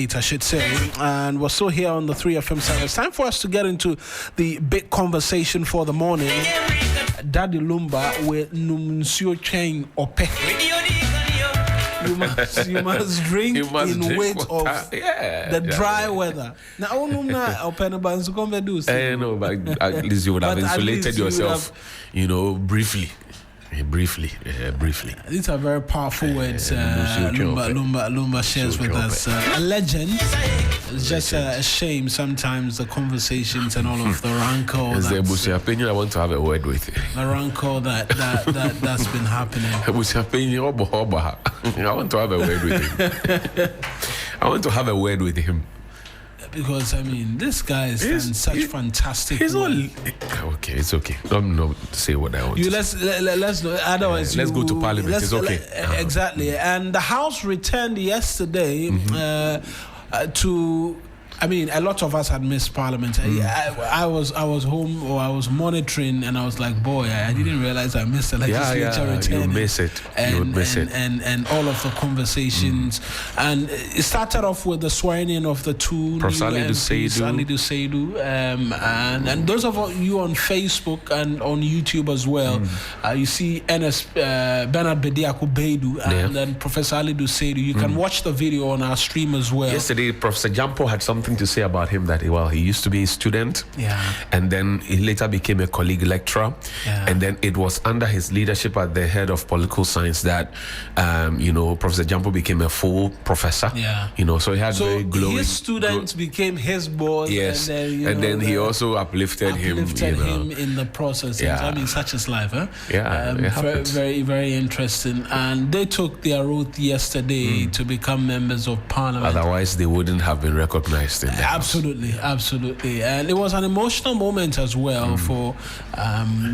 I should say, and we're still here on the 3FM side. It's time for us to get into the big conversation for the morning. Daddy Lumba with Nuncio Chain Ope. You must drink in weight of the dry weather. Now, no, but at least you would have insulated yourself, briefly. Briefly. These are very powerful words. Lumba shares with us. A legend. It's just a shame sometimes the conversations and all of the rancor. Is there Busi opinion? I want to have a word with you. The rancor that's been happening. Busi opinion. I want to have a word with him. Because this guy is such fantastic. He's not okay. It's okay. Don't say what I want. Let's otherwise let's go to Parliament. It's okay. Exactly. And the House returned yesterday to. A lot of us had missed Parliament. I was home, or I was monitoring, and I was like, boy, I didn't realize I missed the legislature returning. You miss it. And all of the conversations. And it started off with the swearing in of the two Prof. new MPs, Salidu Seidu, and those of you on Facebook and on YouTube as well, you see Bernard Bediako Beidu and then Professor Alidu Seidu. You can watch the video on our stream as well. Yesterday, Professor Jampo had something to say about him that he used to be a student, and then he later became a colleague lecturer, and then it was under his leadership as the head of political science that Professor Jampo became a full professor. So he had very glowing. His students became his boss. Yes, and then he also uplifted him in the process. Such is life, huh? Very, very, very interesting. And they took their oath yesterday to become members of Parliament. Otherwise, they wouldn't have been recognized. Absolutely. And it was an emotional moment as well for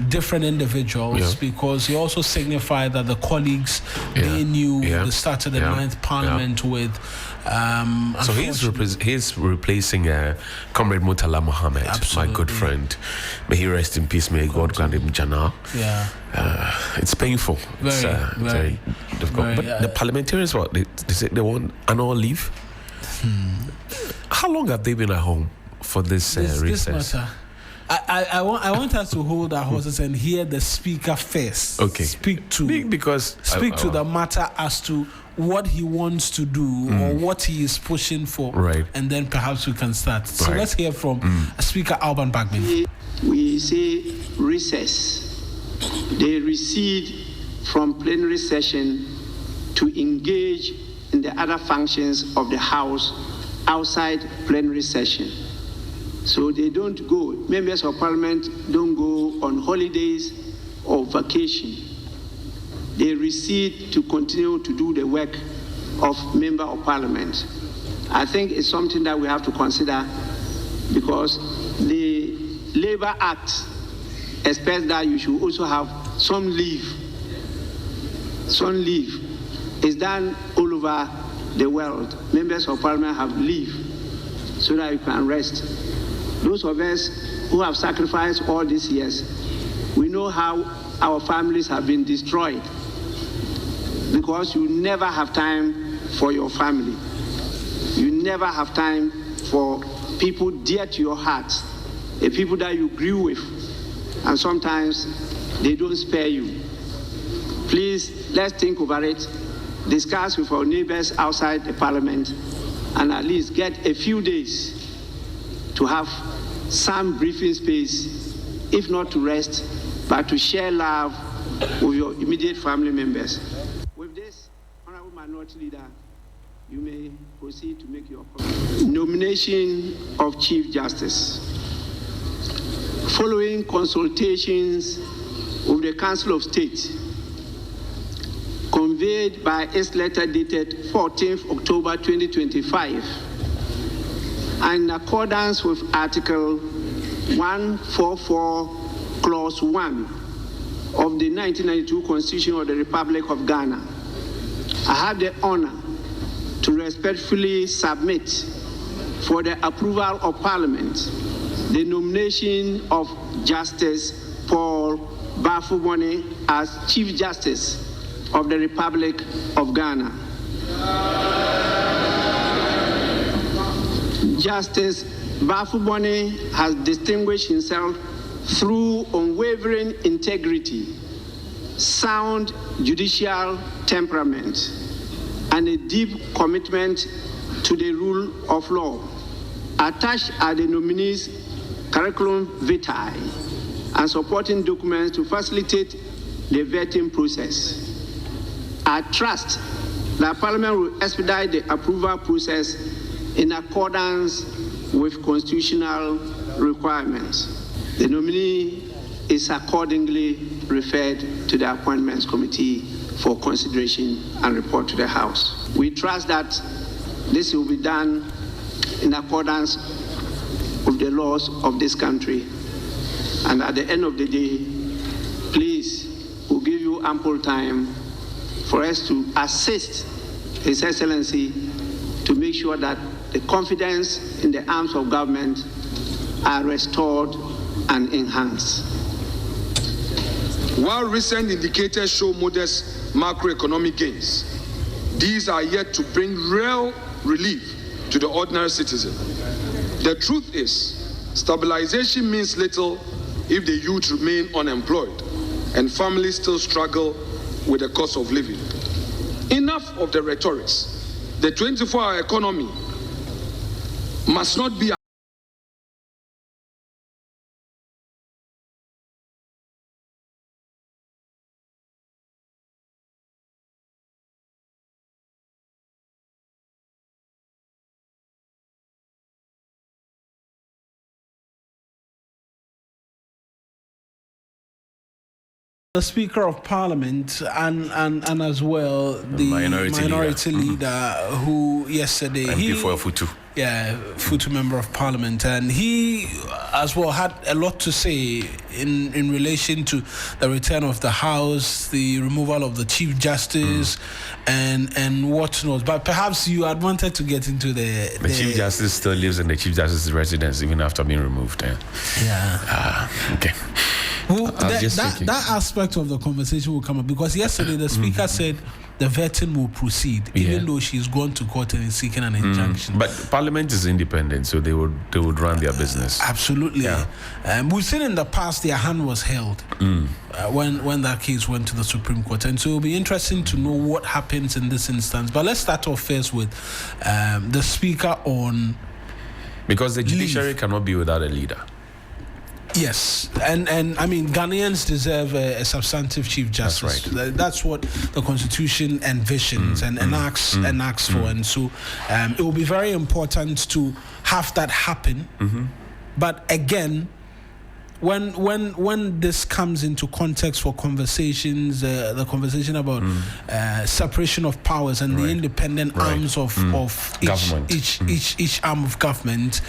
different individuals because he also signified that the colleagues they knew they started the 9th Parliament with. So he's replacing Comrade Murtala Mohammed, my good friend. May he rest in peace. May God grant him Jannah. It's painful. Very difficult. But the parliamentarians, they want annual leave. How long have they been at home for this recess? This matter. I want us to hold our horses and hear the speaker first. Okay. Speak to the matter as to what he wants to do or what he is pushing for. Right. And then perhaps we can start. So let's hear from Speaker Alban Bagman. We say recess. They recede from plenary session to engage in the other functions of the House outside plenary session. So they don't go, members of Parliament don't go on holidays or vacation. They recede to continue to do the work of Member of Parliament. I think it's something that we have to consider because the Labour Act expects that you should also have some leave. Some leave is done all over the world. Members of Parliament have leave so that you can rest. Those of us who have sacrificed all these years, we know how our families have been destroyed because you never have time for your family. You never have time for people dear to your heart, the people that you grew with, and sometimes they don't spare you. Please, let's think over it. Discuss with our neighbors outside the Parliament and at least get a few days to have some breathing space, if not to rest, but to share love with your immediate family members. With this, Honorable Minority Leader, you may proceed to make your comment. Nomination of Chief Justice. Following consultations with the Council of State, conveyed by its letter dated 14th October 2025, and in accordance with Article 144, Clause 1 of the 1992 Constitution of the Republic of Ghana, I have the honor to respectfully submit for the approval of Parliament the nomination of Justice Paul Bafubone as Chief Justice of the Republic of Ghana. Justice Bafuboni has distinguished himself through unwavering integrity, sound judicial temperament, and a deep commitment to the rule of law. Attached are the nominees' curriculum vitae and supporting documents to facilitate the vetting process. I trust that Parliament will expedite the approval process in accordance with constitutional requirements. The nominee is accordingly referred to the Appointments Committee for consideration and report to the House. We trust that this will be done in accordance with the laws of this country. And at the end of the day, please, we'll give you ample time for us to assist His Excellency to make sure that the confidence in the arms of government are restored and enhanced. While recent indicators show modest macroeconomic gains, these are yet to bring real relief to the ordinary citizen. The truth is, stabilization means little if the youth remain unemployed and families still struggle with the cost of living. Enough of the rhetorics. The 24-hour economy must not be the Speaker of Parliament and as well the minority leader who yesterday Futu. Yeah, Futu Member of Parliament, and he as well had a lot to say in relation to the return of the House, the removal of the Chief Justice, and whatnot. But perhaps you had wanted to get into the Chief Justice still lives in the Chief Justice's residence even after being removed. Yeah. Okay. Well, that aspect of the conversation will come up because yesterday the Speaker said the vetting will proceed, even though she's gone to court and is seeking an injunction. But Parliament is independent, so they would run their business. Absolutely. Yeah. We've seen in the past their hand was held when that case went to the Supreme Court, and so it'll be interesting to know what happens in this instance. But let's start off first with the Speaker on because the judiciary cannot be without a leader. Yes, and I mean Ghanaians deserve a substantive Chief Justice. That's right. That's what the Constitution envisions and enacts for, and so it will be very important to have that happen. But again, when this comes into context for conversations, the conversation about separation of powers and the independent arms of each arm of government,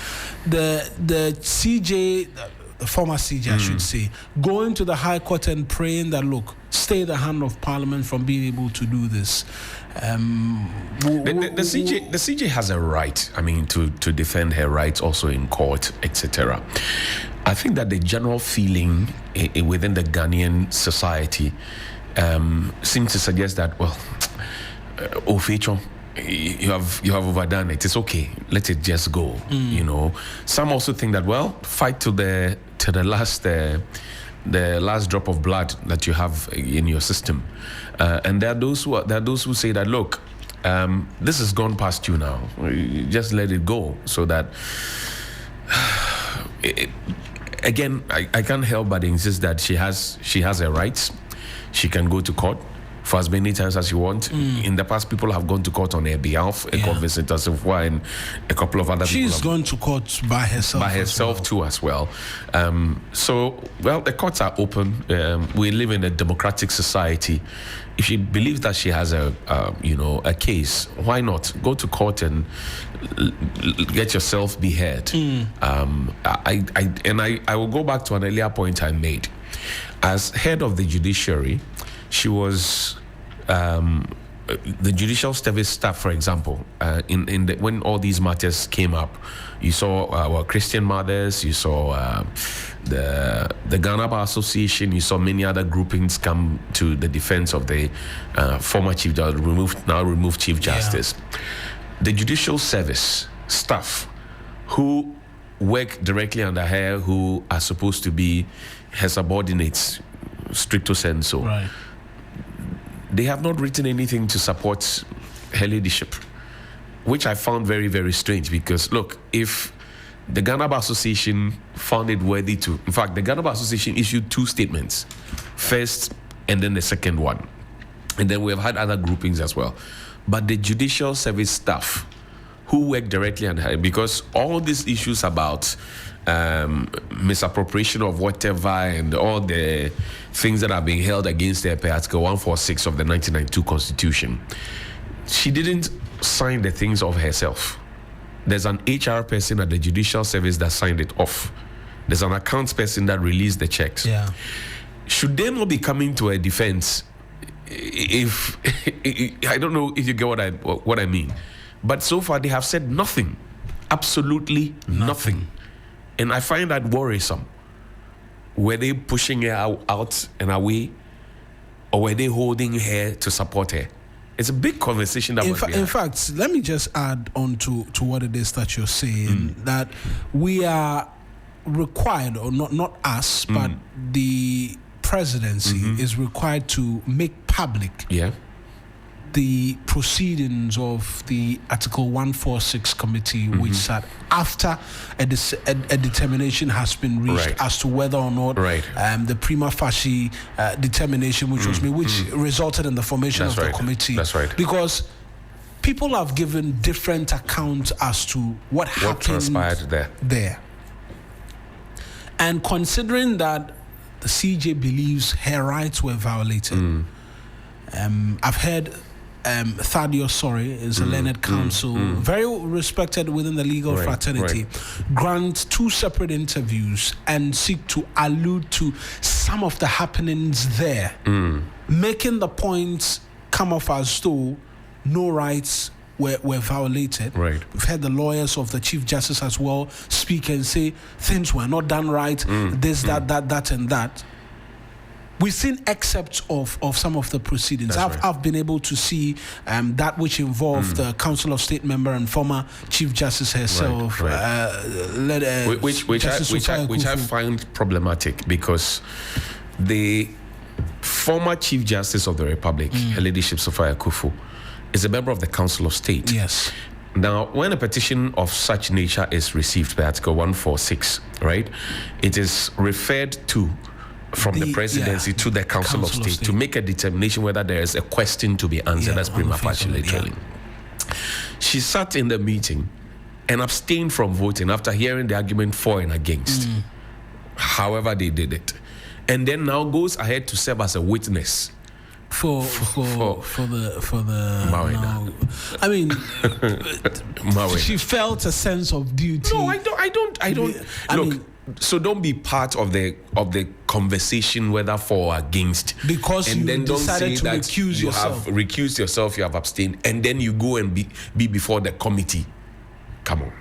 the CJ. The former CJ, I should say, going to the High Court and praying that, look, stay the hand of Parliament from being able to do this. The CJ has a right, I mean, to defend her rights also in court, etc. I think that the general feeling within the Ghanaian society seems to suggest that, well, Ofecho, you have overdone it. It's okay. Let it just go. You know. Some also think that, well, fight to the last drop of blood that you have in your system. And there are those who say that, look, this has gone past you now. Just let it go, so that. Again, I can't help but insist that she has her rights. She can go to court for as many times as you want. In the past, people have gone to court on her behalf. Vincent Asifwa and a couple of other people. She's gone to court by herself. As well. So, well, the courts are open. We live in a democratic society. If she believes that she has a case, why not go to court and get yourself be heard? I will go back to an earlier point I made. As head of the judiciary, she was the judicial service staff, for example, when all these matters came up. You saw our Christian mothers, you saw the Ghana Bar Association, you saw many other groupings come to the defense of the former Chief Justice, now removed Chief Justice. The judicial service staff who work directly under her, who are supposed to be her subordinates, stricto sensu. Right. They have not written anything to support her leadership, which I found very, very strange because, look, if the Ghana Bar Association found it worthy to, in fact, the Ghana Bar Association issued 2 statements, first and then the second one. And then we have had other groupings as well. But the judicial service staff who work directly under her, because all these issues about misappropriation of whatever and all the things that are being held against her per Article 146 of the 1992 Constitution, she didn't sign the things off herself. There's an HR person at the judicial service that signed it off. There's an accounts person that released the checks. Yeah. Should they not be coming to her defense? If I don't know if you get what I mean, but so far they have said nothing, absolutely nothing. And I find that worrisome. Were they pushing her out and away, or were they holding her to support her? It's a big conversation that in fact, let me just add on to what it is that you're saying, that we are required, or not us, but the presidency is required to make public the proceedings of the Article 146 committee, which sat after a determination has been reached as to whether or not the prima facie determination which was made, which resulted in the formation of the committee. That's right. Because people have given different accounts as to what happened transpired there. And considering that the CJ believes her rights were violated, I've heard Thaddeus Sorry is a learned counsel, very respected within the legal fraternity, grant 2 separate interviews and seek to allude to some of the happenings there, making the points come off as though no rights were violated. Right. We've heard the lawyers of the Chief Justice as well speak and say things were not done right, that, and that. We've seen excerpts of some of the proceedings. I've been able to see that which involved the Council of State member and former Chief Justice herself, which I find problematic, because the former Chief Justice of the Republic, Her Ladyship Sophia Akufo, is a member of the Council of State. Yes. Now, when a petition of such nature is received by Article 146, right, it is referred to from the presidency to the Council of State to make a determination whether there is a question to be answered as prima facie literally. She sat in the meeting and abstained from voting after hearing the argument for and against, however they did it, and then now goes ahead to serve as a witness for the Marina. I mean, she felt a sense of duty. No, I don't. Look, so don't be part of the conversation whether for or against, because and you then don't decided say to that recuse you yourself. have recused yourself, you have abstained, and then you go and be before the committee. Come on.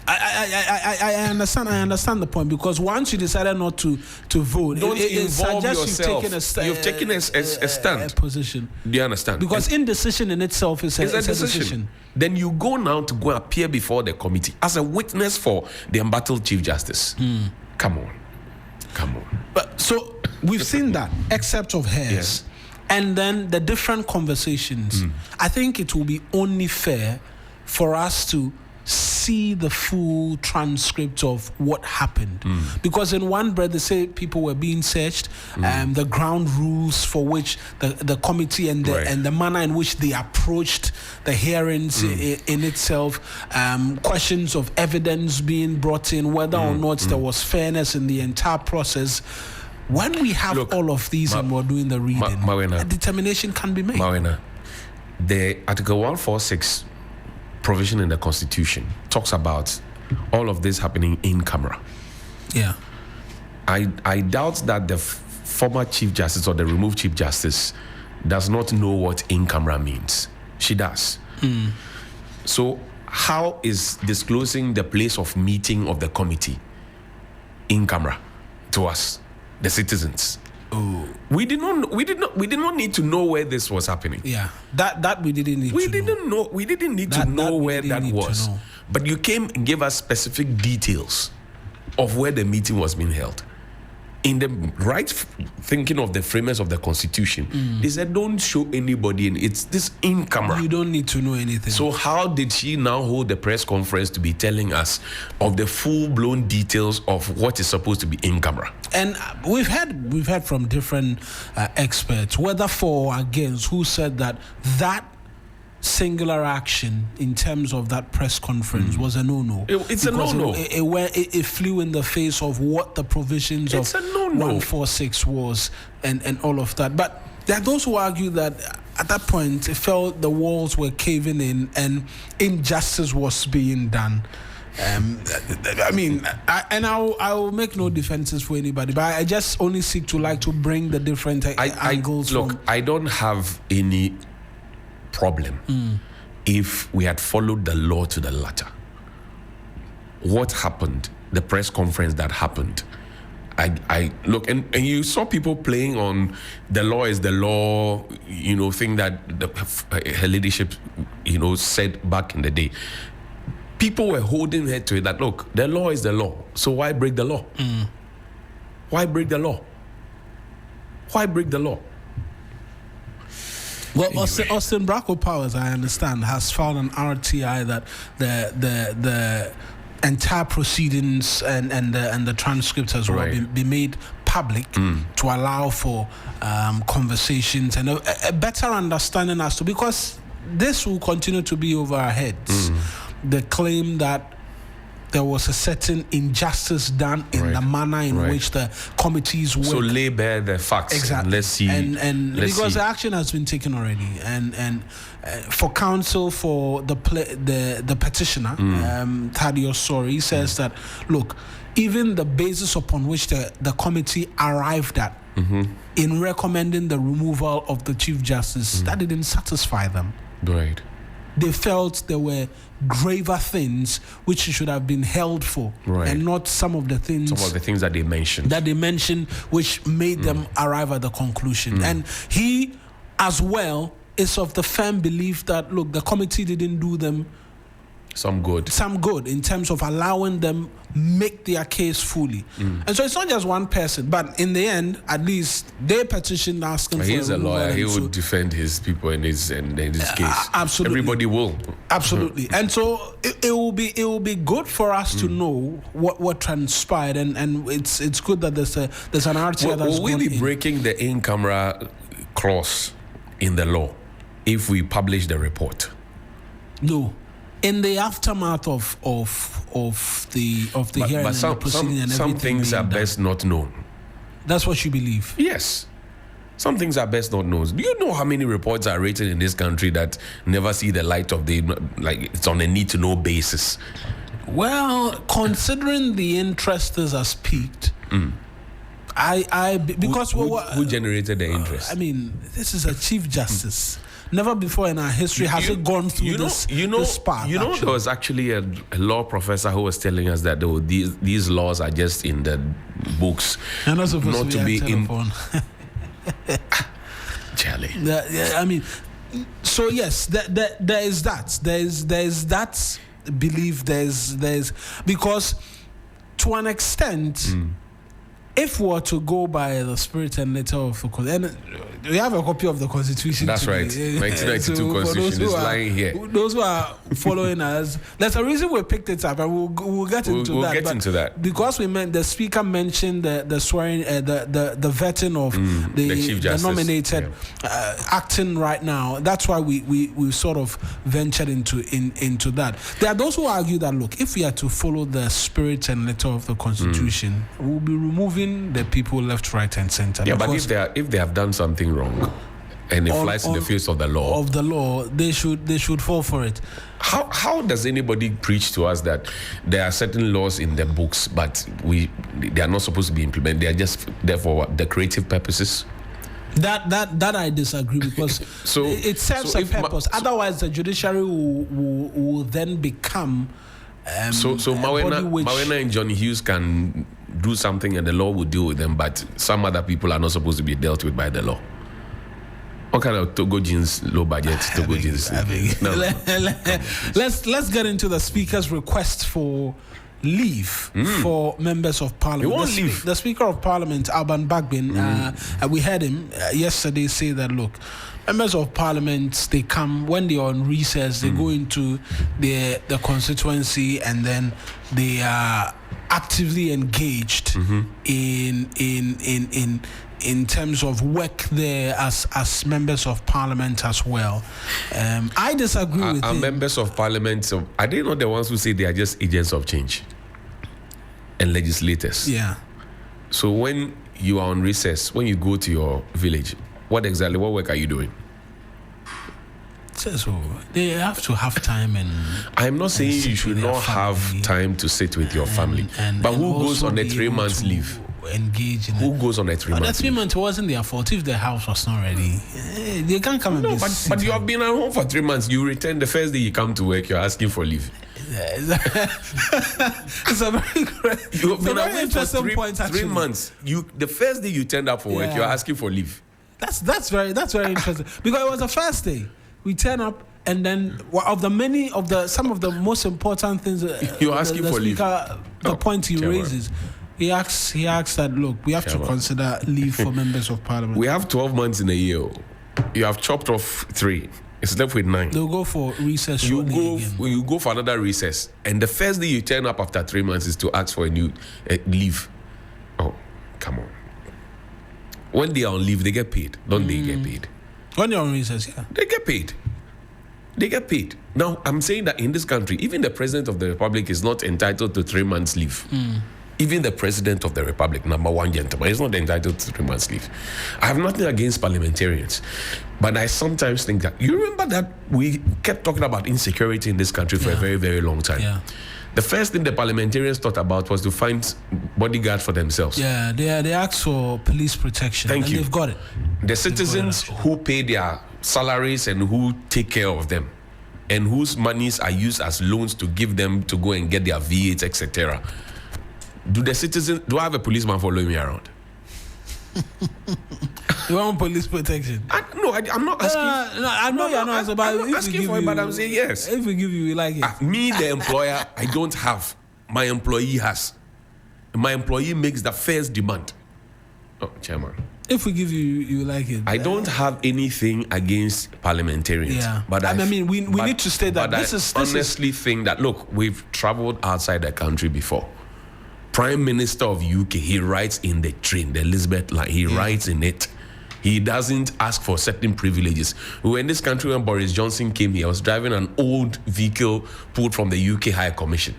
I understand the point, because once you decided not to vote, don't involve yourself. You've taken a stand. A position. Do you understand? Because indecision in itself is a decision. Then you go now to go appear before the committee as a witness for the embattled Chief Justice. Come on. But so we've seen that, except of hers, and then the different conversations. I think it will be only fair for us to see the full transcript of what happened, because in one breath they say people were being searched, the ground rules for which the committee and the manner in which they approached the hearings in itself, questions of evidence being brought in, whether or not there was fairness in the entire process. When we have all of these and we're doing the reading, a determination can be made. Marina, the Article 146 provision in the Constitution talks about all of this happening in camera. Yeah. I doubt that the former Chief Justice or the removed Chief Justice does not know what in camera means. She does. So how is disclosing the place of meeting of the committee in camera to us, the citizens? We did not need to know where this was happening. Yeah, that we didn't need. We didn't need to know where that was. But you came and gave us specific details of where the meeting was being held. In the right thinking of the framers of the Constitution, they said, don't show anybody, and it's this in camera. You don't need to know anything. So how did she now hold the press conference to be telling us of the full-blown details of what is supposed to be in camera? And we've heard from different experts, whether for or against, who said that singular action in terms of that press conference was a no-no. It's a no-no. It flew in the face of what the provisions of 146 was and all of that. But there are those who argue that at that point it felt the walls were caving in and injustice was being done. I will make no defenses for anybody, but I just only seek to bring the different angles. Look, I don't have any problem if we had followed the law to the letter. What happened, the press conference that happened, I look, and you saw people playing on the law is the law, thing that her leadership, said back in the day. People were holding her to it that, look, the law is the law, so why break the law? Why break the law? Why break the law? Well, anyway. Austin Bracco Powers, I understand, has filed an RTI that the entire proceedings and the transcripts as well be made public to allow for conversations and a better understanding as to, because this will continue to be over our heads. The claim that there was a certain injustice done in the manner in which the committees work. So lay bare the facts. Exactly. Let's see. And because the action has been taken already, and for counsel for the petitioner, Thaddeus Sori, says that, look, even the basis upon which the committee arrived at in recommending the removal of the Chief Justice, that didn't satisfy them. Right. They felt there were graver things which should have been held for, and not some of the things that they mentioned. Which made them arrive at the conclusion. And he, as well, is of the firm belief that, look, the committee didn't do them some good in terms of allowing them make their case fully. And so it's not just one person, but in the end, at least they petitioned asking for he's a lawyer. He would defend his people in his case. Absolutely. Everybody will. Absolutely. And so it will be good for us to know what transpired, and it's good that there's an RTI that's will we be breaking the in-camera clause in the law if we publish the report? No. In the aftermath of the hearing and the proceeding and everything, some things are best not known. That's what you believe? Yes. Some things are best not known. Do you know how many reports are written in this country that never see the light of day? Like, it's on a need-to-know basis. Well, considering the interest has peaked, because who generated the interest? This is a Chief Justice. Never before in our history has it gone through this path. There was actually a law professor who was telling us that these laws are just in the books. You're not supposed to be Charlie. So yes, there is that. There's that belief. There's because to an extent. If we were to go by the spirit and letter of the Constitution, and we have a copy of the Constitution. That's right. 1992 Constitution is lying here. Those who are following us, there's a reason we picked it up, and we'll get into that. We'll get into that because the speaker mentioned the swearing, the vetting of the Chief Justice, the nominated acting right now. That's why we sort of ventured into that. There are those who argue that, look, if we are to follow the spirit and letter of the Constitution, we'll be removing the people left, right, and center. Yeah, but if they have done something wrong, and it flies in the face of the law, they should fall for it. How does anybody preach to us that there are certain laws in the books, but they are not supposed to be implemented? They are just there for decorative purposes? That I disagree, because it serves a purpose. Otherwise, the judiciary will then become. Mawena and Johnny Hughes can do something and the law will deal with them, but some other people are not supposed to be dealt with by the law. What kind of Togo jeans, low budget Togo jeans? No. Let's get into the Speaker's request for leave for members of Parliament. He won't leave. The Speaker of Parliament, Alban Bagbin, and we heard him yesterday say that, look, members of Parliament, they come when they are on recess, they go into the constituency, and then they are actively engaged in terms of work there as members of Parliament as well. I disagree with him. Members of Parliament, are they not the ones who say they are just agents of change and legislators? Yeah. So when you are on recess, when you go to your village, what work are you doing? So they have to have time and... I'm not saying you should not have time to sit with your family. But who goes on a 3 months leave? Engage in who goes on a 3 months? That 3 months wasn't their fault. If the house was not ready, they can't come and but you have been at home for 3 months. You return the first day you come to work, you're asking for leave. It's a very great, you have been very interesting point. 3 months. The first day you turned up for work, you're asking for leave. That's very interesting because it was the first day we turn up. And then, some of the most important things you're asking for leave. The point he raises, he asks that, look, we have to consider leave for members of Parliament. We have 12 months in a year. You have chopped off 3. It's left with 9. They'll go for recess. You go for another recess, and the first day you turn up after 3 months is to ask for a new leave. Oh, come on. When they are on leave, they get paid. Don't they get paid? When they're on recess, yeah. They get paid. They get paid. Now, I'm saying that in this country, even the President of the Republic is not entitled to 3 months leave. Even the President of the Republic, number one gentleman, is not entitled to 3 months leave. I have nothing against parliamentarians, but I sometimes think that, you remember that we kept talking about insecurity in this country for a very, very long time. Yeah. The first thing the parliamentarians thought about was to find bodyguards for themselves. Yeah, they asked for police protection. Thank you. They've got it. The citizens who pay their salaries and who take care of them, and whose monies are used as loans to give them to go and get their V8s, etc. Do I have a policeman following me around? You want police protection? I'm not asking. I know you're not asking, but I'm not asking for it, but I'm saying yes. If we give you, like it. Me, the employer, I don't have. My employee has. My employee makes the first demand. Oh, Chairman. If we give you, you like it. I don't have anything against parliamentarians. Yeah. But we need to state that I honestly think that, look, we've traveled outside the country before. Prime Minister of UK, he rides in the train, the Elizabeth line. He rides in it. He doesn't ask for certain privileges. We were in this country when Boris Johnson came here. I was driving an old vehicle pulled from the UK High Commission.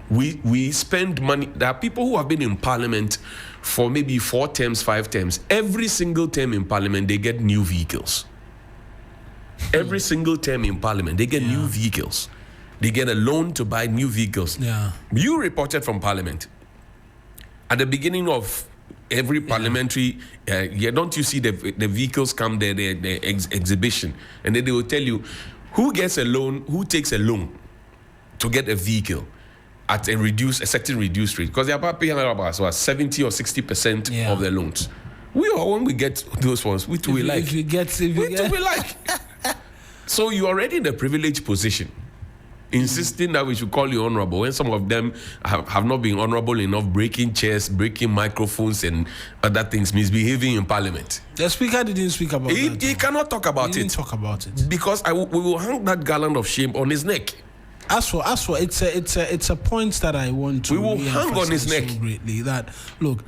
We spend money. There are people who have been in Parliament for maybe 4 terms, 5 terms. Every single term in Parliament, they get new vehicles. Every single term in Parliament, they get new vehicles. They get a loan to buy new vehicles. Yeah. You reported from Parliament. At the beginning of every parliamentary, don't you see the vehicles come there, the exhibition, and then they will tell you who gets a loan, who takes a loan to get a vehicle at a certain reduced rate, because they are paying about 70 or 60% of the loans. When we get those ones, we like. So you're already in a privileged position, insisting that we should call you honorable when some of them have not been honorable enough, breaking chairs, breaking microphones and other things, misbehaving in Parliament. The Speaker didn't speak about that. He cannot talk about it. He didn't talk about it. Because we will hang that garland of shame on his neck. As for it's a point that I want to. We will hang on his neck so greatly. That look,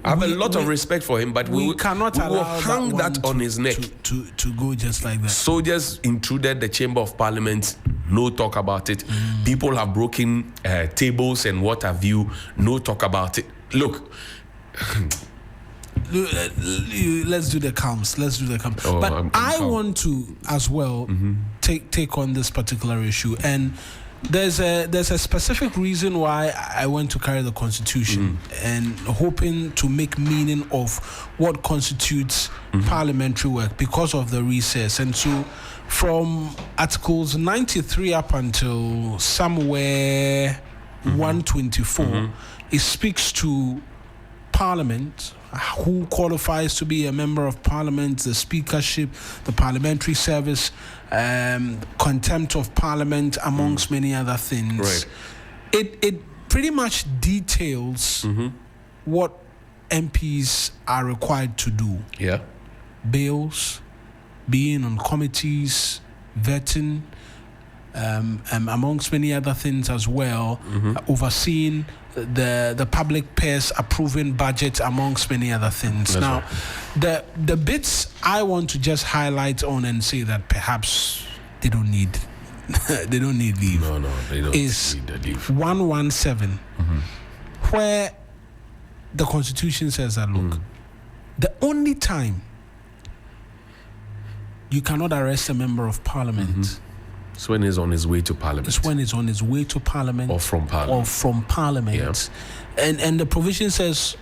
I have a lot of respect for him, but we cannot allow hang that on his neck to go just like that. Soldiers intruded the Chamber of Parliament. No talk about it. People have broken tables and what have you. No talk about it. Look. Let's do the counts. But I want to as well take on this particular issue, and there's a specific reason why I went to carry the Constitution and hoping to make meaning of what constitutes parliamentary work because of the recess. And so from Articles 93 up until somewhere 124, it speaks to Parliament, who qualifies to be a member of Parliament, the speakership, the parliamentary service, contempt of Parliament, amongst many other things. Right. It pretty much details what MPs are required to do. Yeah. Bills, being on committees, vetting, amongst many other things as well, overseeing the public purse, approving budget, amongst many other things. That's now, right. the bits I want to just highlight on and say that perhaps they don't need they don't need leave. No, they don't is need the leave. 117, where the Constitution says that, look, the only time you cannot arrest a member of Parliament it's when he's on his way to Parliament. It's when he's on his way to Parliament. Or from Parliament. Yeah. And the provision says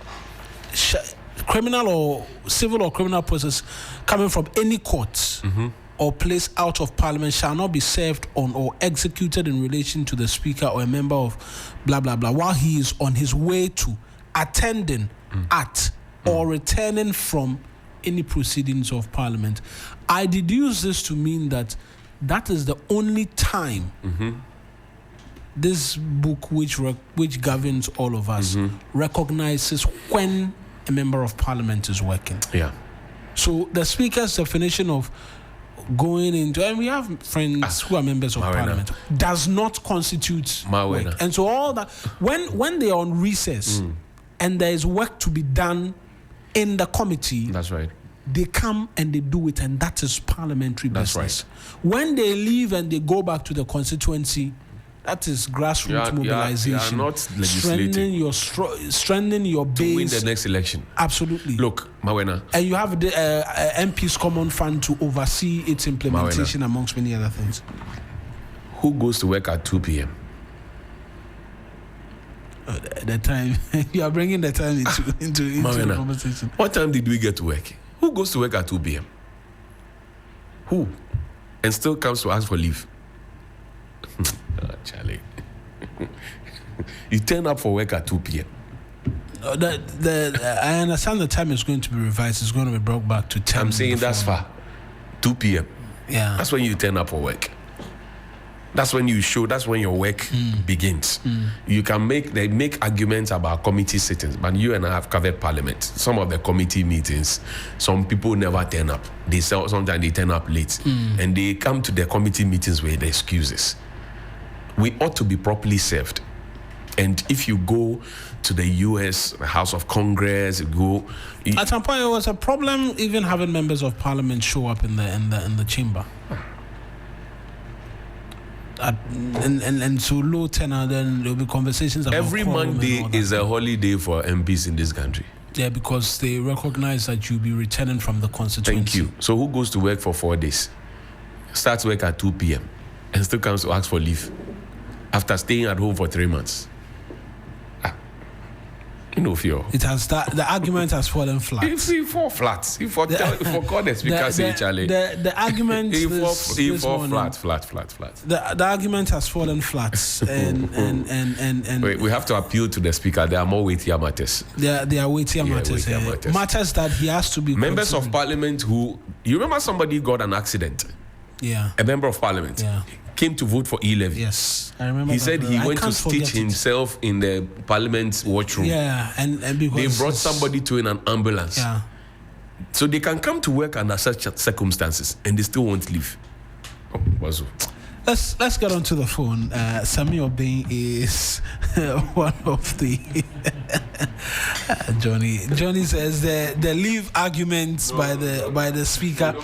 criminal or civil or criminal process coming from any court or place out of Parliament shall not be served on or executed in relation to the Speaker or a member of blah, blah, blah, while he is on his way to attending at or returning from any proceedings of Parliament. I deduce this to mean that is the only time this book, which governs all of us, recognizes when a member of Parliament is working. Yeah. So the Speaker's definition of going into, and we have friends who are members of Parliament, does not constitute work. And so all that, when they are on recess and there is work to be done in the committee, that's right, they come and they do it, and that is parliamentary business. Right. When they leave and they go back to the constituency, that is grassroots mobilization. You are not legislating. Strengthening your base. To win the next election. Absolutely. Look, Mawena. And you have the MP's Common Fund to oversee its implementation, amongst many other things. Who goes to work at 2 p.m.? The time. You are bringing the time into the conversation. What time did we get to work? Who goes to work at 2 p.m.? Who? And still comes to ask for leave? Charlie. You turn up for work at 2 p.m. I understand the time is going to be revised. It's going to be brought back to 10. I'm saying that's far. 2 p.m. Yeah. That's when you turn up for work. That's when you show, that's when your work begins. You can make arguments about committee sittings, but you and I have covered Parliament. Some of the committee meetings, some people never turn up. Sometimes they turn up late. And they come to the committee meetings with excuses. We ought to be properly served. And if you go to the US, the House of Congress, at some point it was a problem even having members of Parliament show up in the chamber. And so low tenor, then there'll be conversations about every Monday is a holiday for MPs in this country. Yeah, because they recognize that you'll be returning from the constituency. Thank you. So who goes to work for 4 days, starts work at 2 p.m. and still comes to ask for leave after staying at home for 3 months? Fear. It has the argument has fallen flat. He fall flat. He fall God the speaker say Charlie. The argument he fall flat. The argument has fallen flat, and wait, we have to appeal to the speaker. There are more weightier matters. There are weightier matters. Matters that he has to be members of Parliament who, you remember somebody got an accident. Yeah. A member of Parliament. Yeah. Came to vote for E-levy. Yes, I remember. He said he went to stitch himself in the Parliament washroom. Yeah, and because they brought somebody to in an ambulance. Yeah. So they can come to work under such circumstances and they still won't leave. Let's get onto the phone. Sami Obeng is one of the Johnny says the leave arguments by the speaker,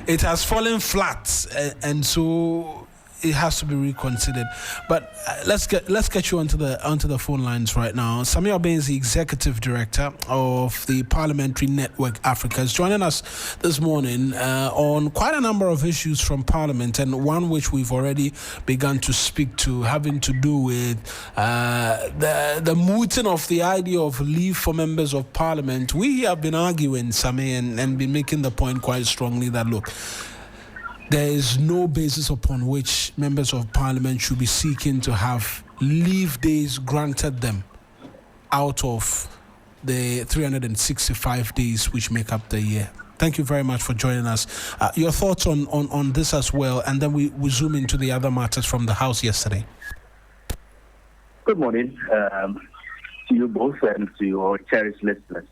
it has fallen flat, and so it has to be reconsidered. But let's get you onto the phone lines right now. Sami Obeng is the executive director of the Parliamentary Network Africa. Is joining us this morning on quite a number of issues from Parliament, and one which we've already begun to speak to, having to do with the mooting of the idea of leave for members of Parliament. We have been arguing, Sami, and been making the point quite strongly that, look, there is no basis upon which members of Parliament should be seeking to have leave days granted them out of the 365 days which make up the year. Thank you very much for joining us. Your thoughts on this as well, and then we zoom into the other matters from the House yesterday. Good morning to you both and to your cherished listeners.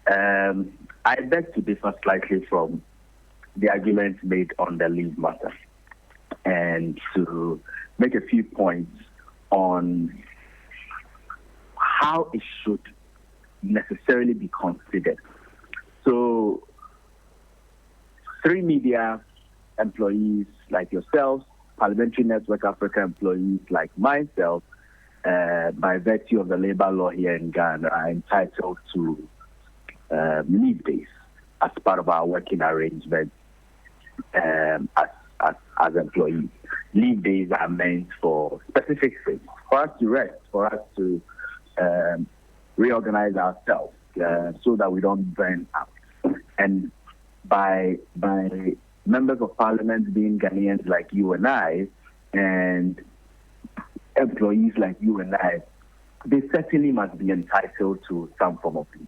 I beg to differ slightly from the arguments made on the leave matter and to make a few points on how it should necessarily be considered. So, 3 media employees like yourselves, Parliamentary Network Africa employees like myself, by virtue of the labor law here in Ghana, are entitled to leave days as part of our working arrangement as employees. Leave days are meant for specific things, for us to rest, for us to reorganize ourselves so that we don't burn out. And by members of parliament being Ghanaians like you and I, and employees like you and I, they certainly must be entitled to some form of leave.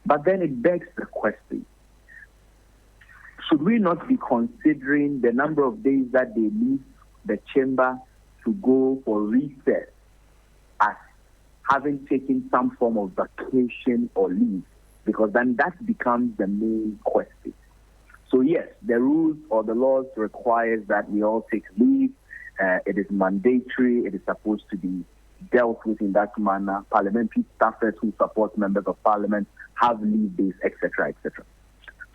But then it begs the question, should we not be considering the number of days that they leave the chamber to go for recess as having taken some form of vacation or leave? Because then that becomes the main question. So yes, the rules or the laws requires that we all take leave. It is mandatory. It is supposed to be dealt with in that manner. Parliamentary staffers who support members of parliament have leave days, etc., etc.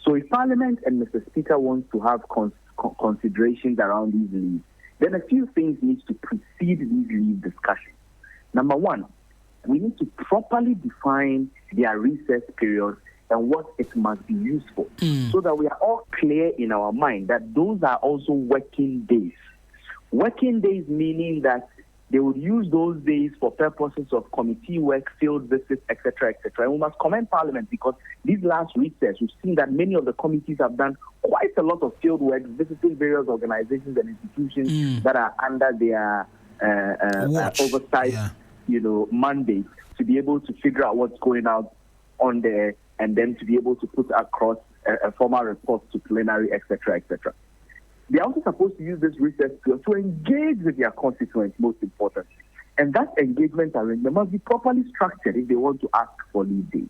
So if Parliament and Mr. Speaker wants to have considerations around these leaves, then a few things need to precede these leave discussions. Number one, we need to properly define their recess period and what it must be used for, so that we are all clear in our mind that those are also working days. Working days meaning that they would use those days for purposes of committee work, field visits, etc., etc. And we must commend Parliament because these last recess, we've seen that many of the committees have done quite a lot of field work, visiting various organizations and institutions that are under their oversight, mandate to be able to figure out what's going on there, and then to be able to put across a formal report to plenary, etc., etc. They are also supposed to use this recess to engage with their constituents, most importantly. And that engagement arrangement must be properly structured if they want to ask for leave days.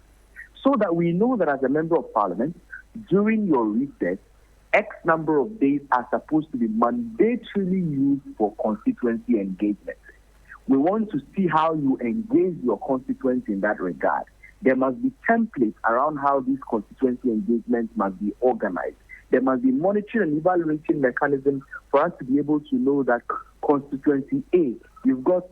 So that we know that as a member of parliament, during your recess, X number of days are supposed to be mandatorily used for constituency engagement. We want to see how you engage your constituents in that regard. There must be templates around how these constituency engagements must be organized. There must be monitoring and evaluation mechanisms for us to be able to know that constituency A, you've got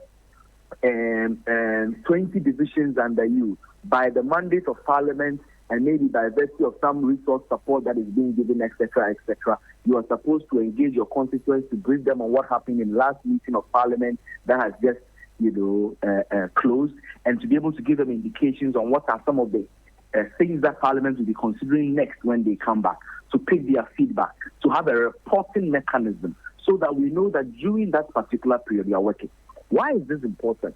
20 divisions under you. By the mandate of Parliament and maybe by virtue of some resource support that is being given, etc., etc., you are supposed to engage your constituents to brief them on what happened in the last meeting of Parliament that has just closed, and to be able to give them indications on what are some of the things that Parliament will be considering next when they come back, to pick their feedback, to have a reporting mechanism so that we know that during that particular period we are working. Why is this important?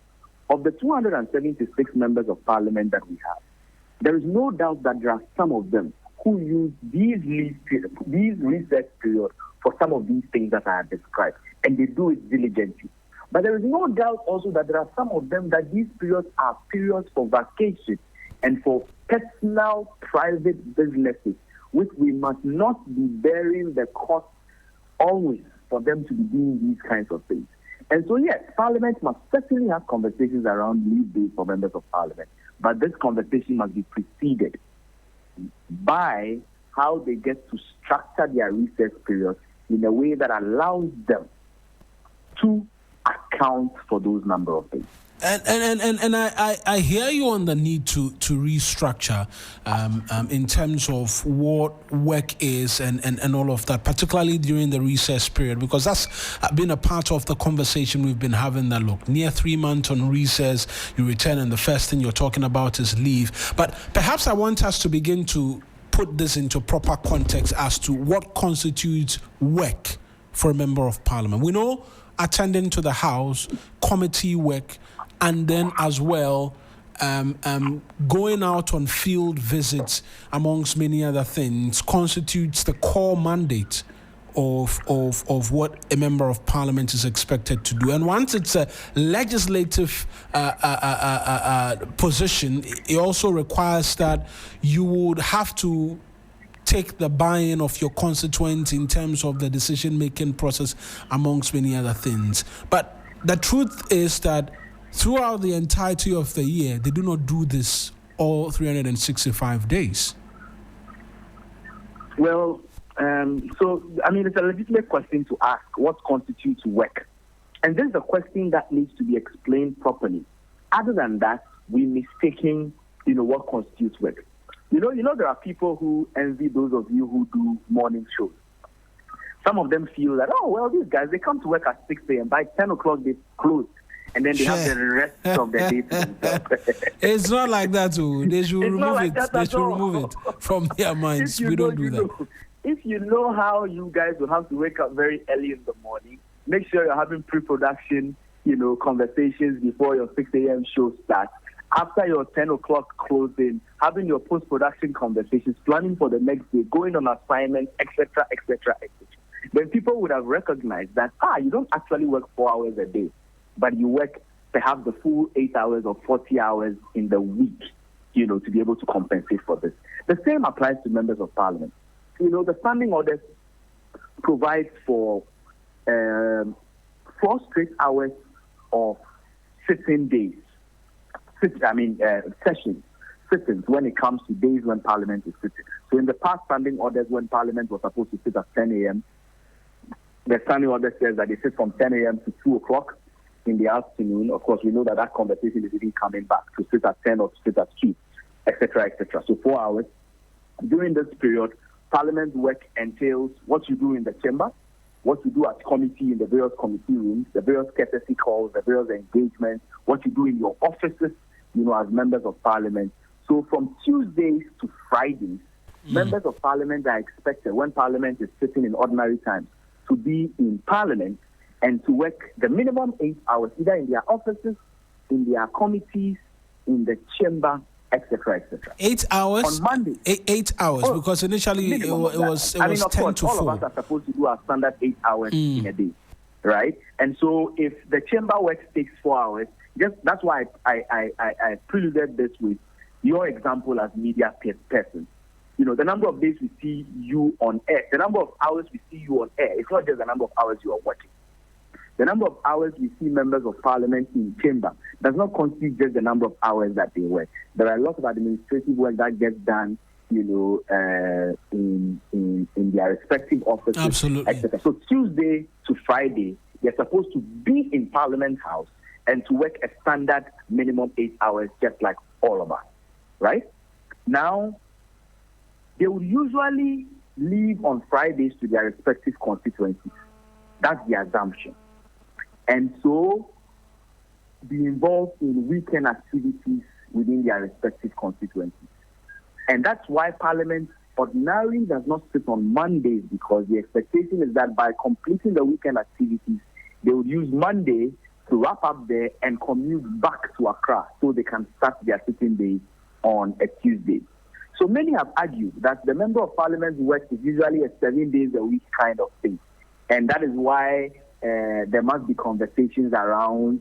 Of the 276 members of Parliament that we have, there is no doubt that there are some of them who use these recess periods for some of these things that I have described, and they do it diligently. But there is no doubt also that there are some of them that these periods are periods for vacation and for personal, private businesses, which we must not be bearing the cost always for them to be doing these kinds of things. And so, yes, Parliament must certainly have conversations around leave days for members of Parliament, but this conversation must be preceded by how they get to structure their recess period in a way that allows them to account for those number of days. And I hear you on the need to restructure in terms of what work is and all of that, particularly during the recess period, because that's been a part of the conversation we've been having. That look, near 3 months on recess, you return and the first thing you're talking about is leave. But perhaps I want us to begin to put this into proper context as to what constitutes work for a member of parliament. We know attending to the House, committee work, and then as well going out on field visits, amongst many other things, constitutes the core mandate of what a member of parliament is expected to do. And once it's a legislative position, it also requires that you would have to take the buy-in of your constituents in terms of the decision-making process, amongst many other things. But the truth is that throughout the entirety of the year, they do not do this all 365 days. Well, it's a legitimate question to ask, what constitutes work? And this is a question that needs to be explained properly. Other than that, we're mistaking, what constitutes work. You know, there are people who envy those of you who do morning shows. Some of them feel that, these guys, they come to work at 6 a.m. By 10 o'clock, they close. And then they have the rest of the day to themselves. It's not like that, too. They should remove it. They should remove it from their minds. We don't do that. If you know how you guys will have to wake up very early in the morning, make sure you're having pre-production, conversations before your 6 a.m. show starts. After your 10 o'clock closing, having your post-production conversations, planning for the next day, going on assignments, etc., etc., etc. Then people would have recognized that, you don't actually work 4 hours a day, but you work perhaps the full 8 hours or 40 hours in the week, to be able to compensate for this. The same applies to members of parliament. The standing orders provide for 4 straight hours of sitting days. Sittings when it comes to days when Parliament is sitting. So in the past standing orders, when Parliament was supposed to sit at 10 a.m., the standing order says that they sit from 10 a.m. to 2 o'clock in the afternoon. Of course, we know that conversation is even coming back to sit at 10 or to sit at 2, etc., etc. So 4 hours. During this period, Parliament work entails what you do in the chamber, what you do at committee in the various committee rooms, the various courtesy calls, the various engagements, what you do in your offices, as members of parliament. So from Tuesdays to Fridays, members of parliament are expected, when parliament is sitting in ordinary times, to be in parliament and to work the minimum 8 hours, either in their offices, in their committees, in the chamber, etc., etc. 8 hours? On Monday. 8 hours, because initially it was 10 to 4. All of us are supposed to do our standard 8 hours in a day, right? And so if the chamber work takes 4 hours, that's why I preluded this with your example as media person. The number of days we see you on air, the number of hours we see you on air, it's not just the number of hours you are working. The number of hours we see members of parliament in chamber does not constitute just the number of hours that they work. There are a lot of administrative work that gets done, in their respective offices, absolutely, etc. So Tuesday to Friday, they're supposed to be in Parliament House and to work a standard minimum 8 hours, just like all of us, right? Now, they would usually leave on Fridays to their respective constituencies. That's the assumption. And so, be involved in weekend activities within their respective constituencies. And that's why Parliament ordinarily does not sit on Mondays, because the expectation is that by completing the weekend activities, they would use Monday to wrap up there and commute back to Accra so they can start their sitting days on a Tuesday. So many have argued that the member of parliament's work is usually a 7 days a week kind of thing. And that is why there must be conversations around,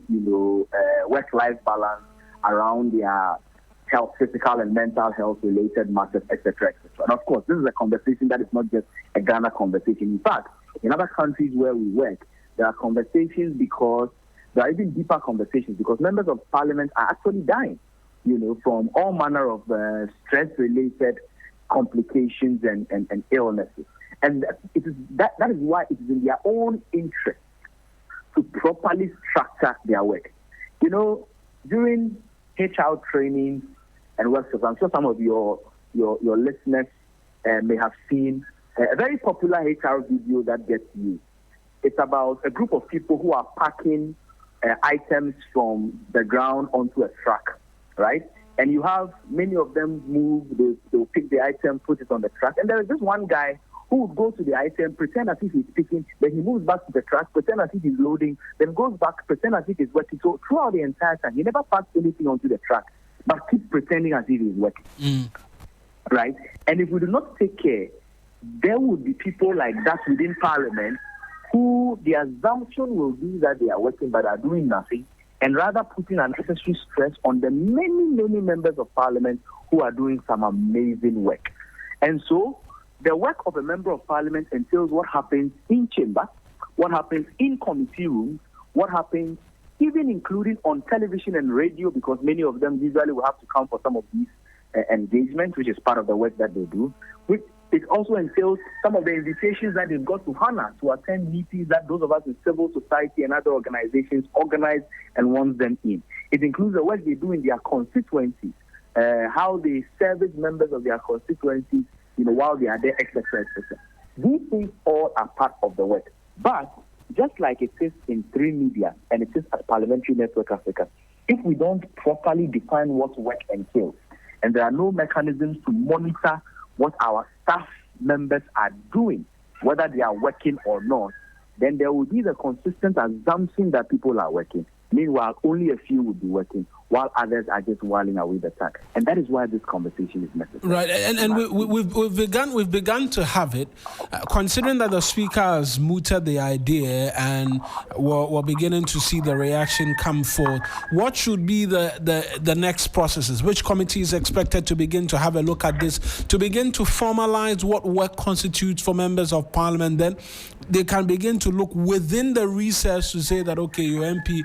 work-life balance, around their health, physical and mental health related matters, etc., etc. And of course, this is a conversation that is not just a Ghana conversation. In fact, in other countries where we work, there are conversations because there are even deeper conversations because members of parliament are actually dying, from all manner of stress-related complications and illnesses. And that is why it is in their own interest to properly structure their work. During HR training and workshops, I'm sure some of your listeners may have seen a very popular HR video that gets used. It's about a group of people who are packing items from the ground onto a truck, right? And you have many of them move, they'll pick the item, put it on the truck. And there is this one guy who would go to the item, pretend as if he's picking, then he moves back to the truck, pretend as if he's loading, then goes back, pretend as if he's working. So throughout the entire time, he never passed anything onto the truck. but keep pretending as if it's working. Right? And if we do not take care, there would be people like that within Parliament who the assumption will be that they are working but are doing nothing, and rather putting unnecessary stress on the many, many members of Parliament who are doing some amazing work. And so the work of a member of Parliament entails what happens in chamber, what happens in committee rooms, what happens even including on television and radio, because many of them usually will have to come for some of these engagements, which is part of the work that they do. Which it also entails some of the invitations that they've got to honor to attend meetings that those of us in civil society and other organizations organize and want them in. It includes the work they do in their constituencies, how they service members of their constituencies, while they are there, etc., etc. These things all are part of the work. But just like it is in 3 Media and it is at Parliamentary Network Africa, if we don't properly define what work entails, and there are no mechanisms to monitor what our staff members are doing, whether they are working or not, then there will be the consistent assumption that people are working. Meanwhile, only a few will be working, while others are just whiling away the time. And that is why this conversation is necessary. Right, and we've begun to have it, considering that the speaker has mooted the idea and we're beginning to see the reaction come forth. What should be the next processes? Which committee is expected to begin to have a look at this, to begin to formalize what work constitutes for members of Parliament? Then they can begin to look within the recess to say that, okay, your MP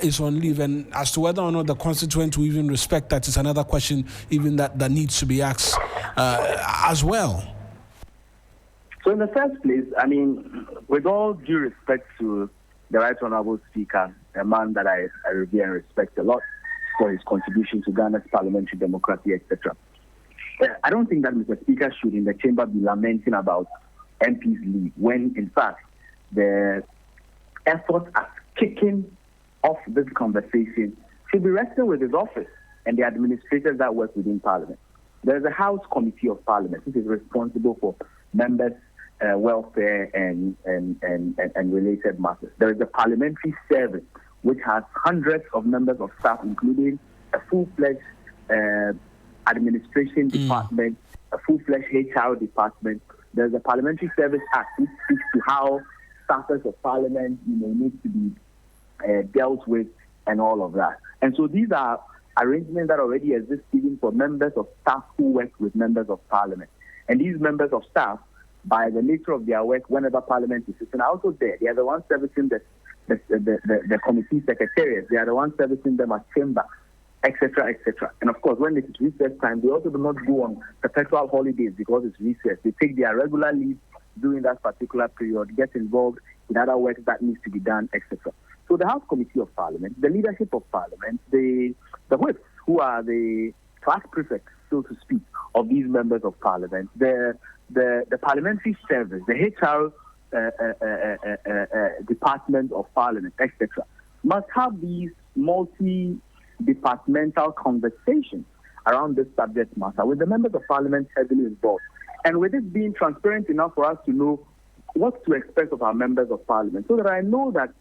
is on leave, and as to whether or not the constituent will even respect that is another question even that needs to be asked as well. So in the first place, with all due respect to the Right Honourable Speaker, a man that I revere and respect a lot for his contribution to Ghana's parliamentary democracy, etc., I don't think that Mr. Speaker should in the chamber be lamenting about MP's leave when, in fact, the effort at kicking off this conversation should be resting with his office and the administrators that work within Parliament. There is a House Committee of Parliament which is responsible for members' welfare and related matters. There is a parliamentary service which has hundreds of members of staff, including a full-fledged administration department, a full-fledged HR department. There is a Parliamentary Service Act which speaks to how staffers of Parliament need to be dealt with and all of that. And so these are arrangements that already exist even for members of staff who work with members of Parliament. And these members of staff, by the nature of their work, whenever Parliament is sitting, are also there. They are the ones servicing the committee secretariats. They are the ones servicing them at chamber, etc., etc. And of course, when it is recess time, they also do not go on perpetual holidays because it's recess. They take their regular leave during that particular period, get involved in other work that needs to be done, etc. So the House Committee of Parliament, the leadership of Parliament, the whips, who are the class prefects, so to speak, of these members of Parliament, the parliamentary service, the HR department of Parliament, etc., must have these multi-departmental conversations around this subject matter with the members of Parliament heavily involved. And with it being transparent enough for us to know what to expect of our members of Parliament, so that I know that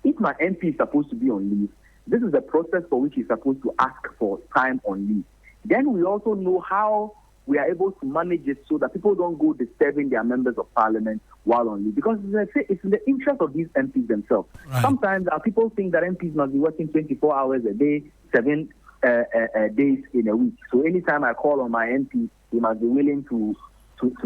if my MP is supposed to be on leave, this is the process for which he's supposed to ask for time on leave. Then we also know how we are able to manage it so that people don't go disturbing their members of Parliament while on leave. Because it's in the interest of these MPs themselves. Right. Sometimes people think that MPs must be working 24 hours a day, 7 days in a week. So anytime I call on my MP, he must be willing to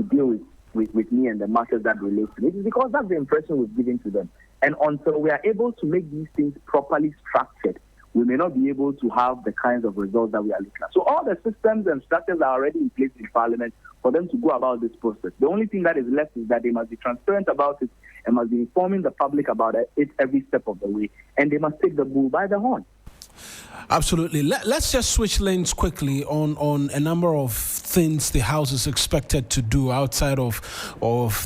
deal with me and the matters that relate to it. It's because that's the impression we've given to them. And until we are able to make these things properly structured, we may not be able to have the kinds of results that we are looking at. So all the systems and structures are already in place in Parliament for them to go about this process. The only thing that is left is that they must be transparent about it and must be informing the public about it every step of the way. And they must take the bull by the horn. Absolutely. Let's just switch lanes quickly on a number of things the House is expected to do outside of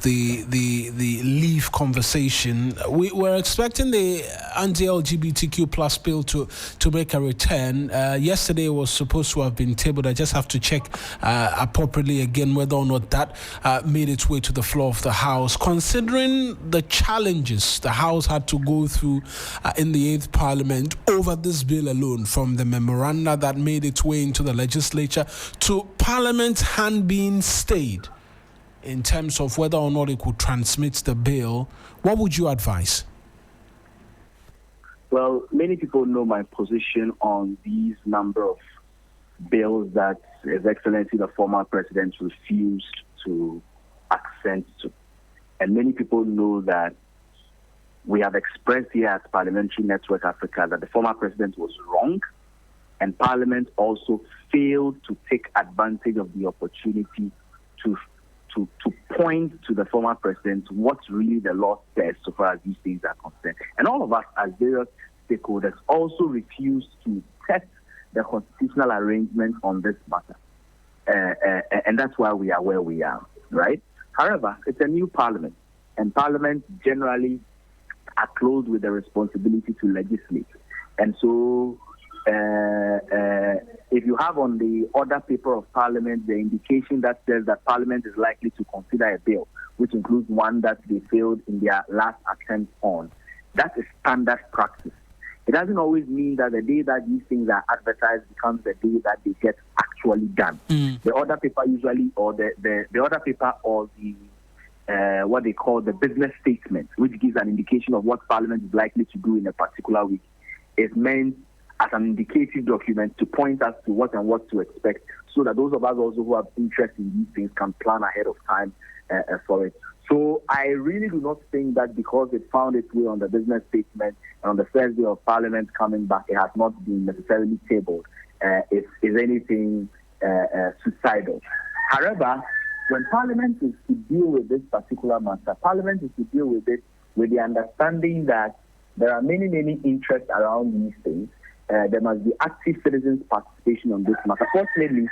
the leave conversation. We're expecting the anti-LGBTQ plus bill to make a return. Yesterday it was supposed to have been tabled. I just have to check appropriately again whether or not that made its way to the floor of the House. Considering the challenges the House had to go through in the 8th Parliament over this bill alone, from the memoranda that made its way into the legislature to Parliament's hand being stayed in terms of whether or not it could transmit the bill, what would you advise? Well, many people know my position on these number of bills that His Excellency the former president refused to accent to. And many people know that we have expressed here at Parliamentary Network Africa that the former president was wrong, and Parliament also failed to take advantage of the opportunity to point to the former president what really the law says so far as these things are concerned. And all of us as various stakeholders also refused to test the constitutional arrangement on this matter. And that's why we are where we are, right? However, it's a new parliament, and parliaments generally are clothed with the responsibility to legislate. And so if you have on the order paper of Parliament the indication that says that Parliament is likely to consider a bill, which includes one that they failed in their last attempt on, that is standard practice. It doesn't always mean that the day that these things are advertised becomes the day that they get actually done. The order paper usually, or the order paper or the what they call the business statement, which gives an indication of what Parliament is likely to do in a particular week, is meant as an indicative document to point us to what and what to expect, so that those of us also who have interest in these things can plan ahead of time for it. So I really do not think that because it found its way on the business statement and on the first day of Parliament coming back, it has not been necessarily tabled. Is anything suicidal. However, when Parliament is to deal with this particular matter, Parliament is to deal with it with the understanding that there are many, many interests around these things. There must be active citizens' participation on this matter. Fortunately,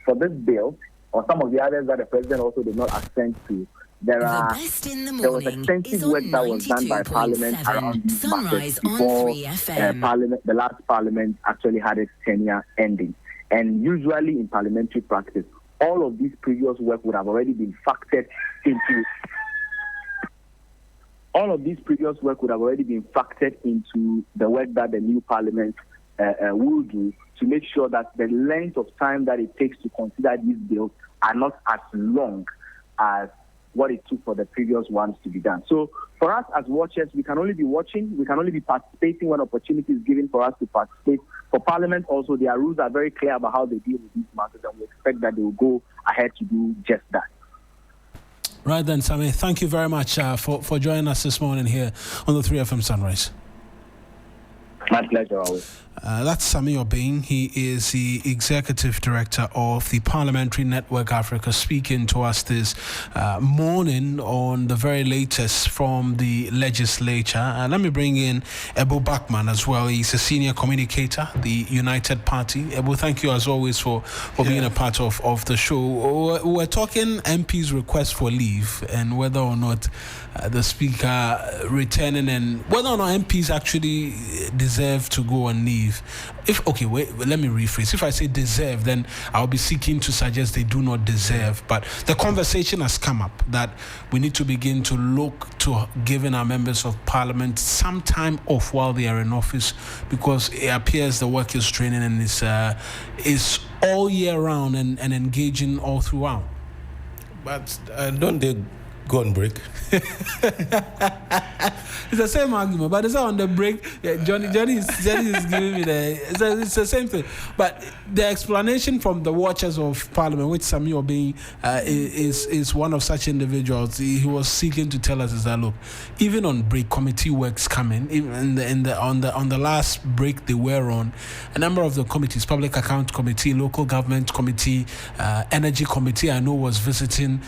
for this bill, or some of the others that the president also did not assent to, there was extensive work that was done by Parliament around these matters before the last Parliament actually had its tenure ending. And usually in parliamentary practice, all of these previous work would have already been factored into. All of these previous work would have already been factored into the work that the new Parliament will do, to make sure that the length of time that it takes to consider these bills are not as long as what it took for the previous ones to be done. So for us as watchers, we can only be watching, we can only be participating when opportunity is given for us to participate. For Parliament also, their rules are very clear about how they deal with these matters, and we expect that they will go ahead to do just that. Right then, Sammy, thank you very much for joining us this morning here on the 3FM Sunrise. My pleasure always. That's Sammy Obeng. He is the Executive Director of the Parliamentary Network Africa, speaking to us this morning on the very latest from the legislature. Let me bring in Ebo Bachman as well. He's a senior communicator, the United Party. Ebo, thank you as always for being a part of the show. We're talking MP's request for leave and whether or not the Speaker returning, and whether or not MPs actually deserve to go on leave. Let me rephrase. If I say deserve, then I'll be seeking to suggest they do not deserve. But the conversation has come up that we need to begin to look to giving our members of Parliament some time off while they are in office, because it appears the work is draining and is all year round and engaging all throughout. But don't they go on break? It's the same argument, but it's not on the break. Yeah, Johnny is giving me it's the same thing. But the explanation from the watchers of Parliament, which Sammy Obeng is one of such individuals, he was seeking to tell us is that, look, even on break, committee works coming. Even on the last break they were on, a number of the committees, Public Account Committee, Local Government Committee, Energy Committee, I know was visiting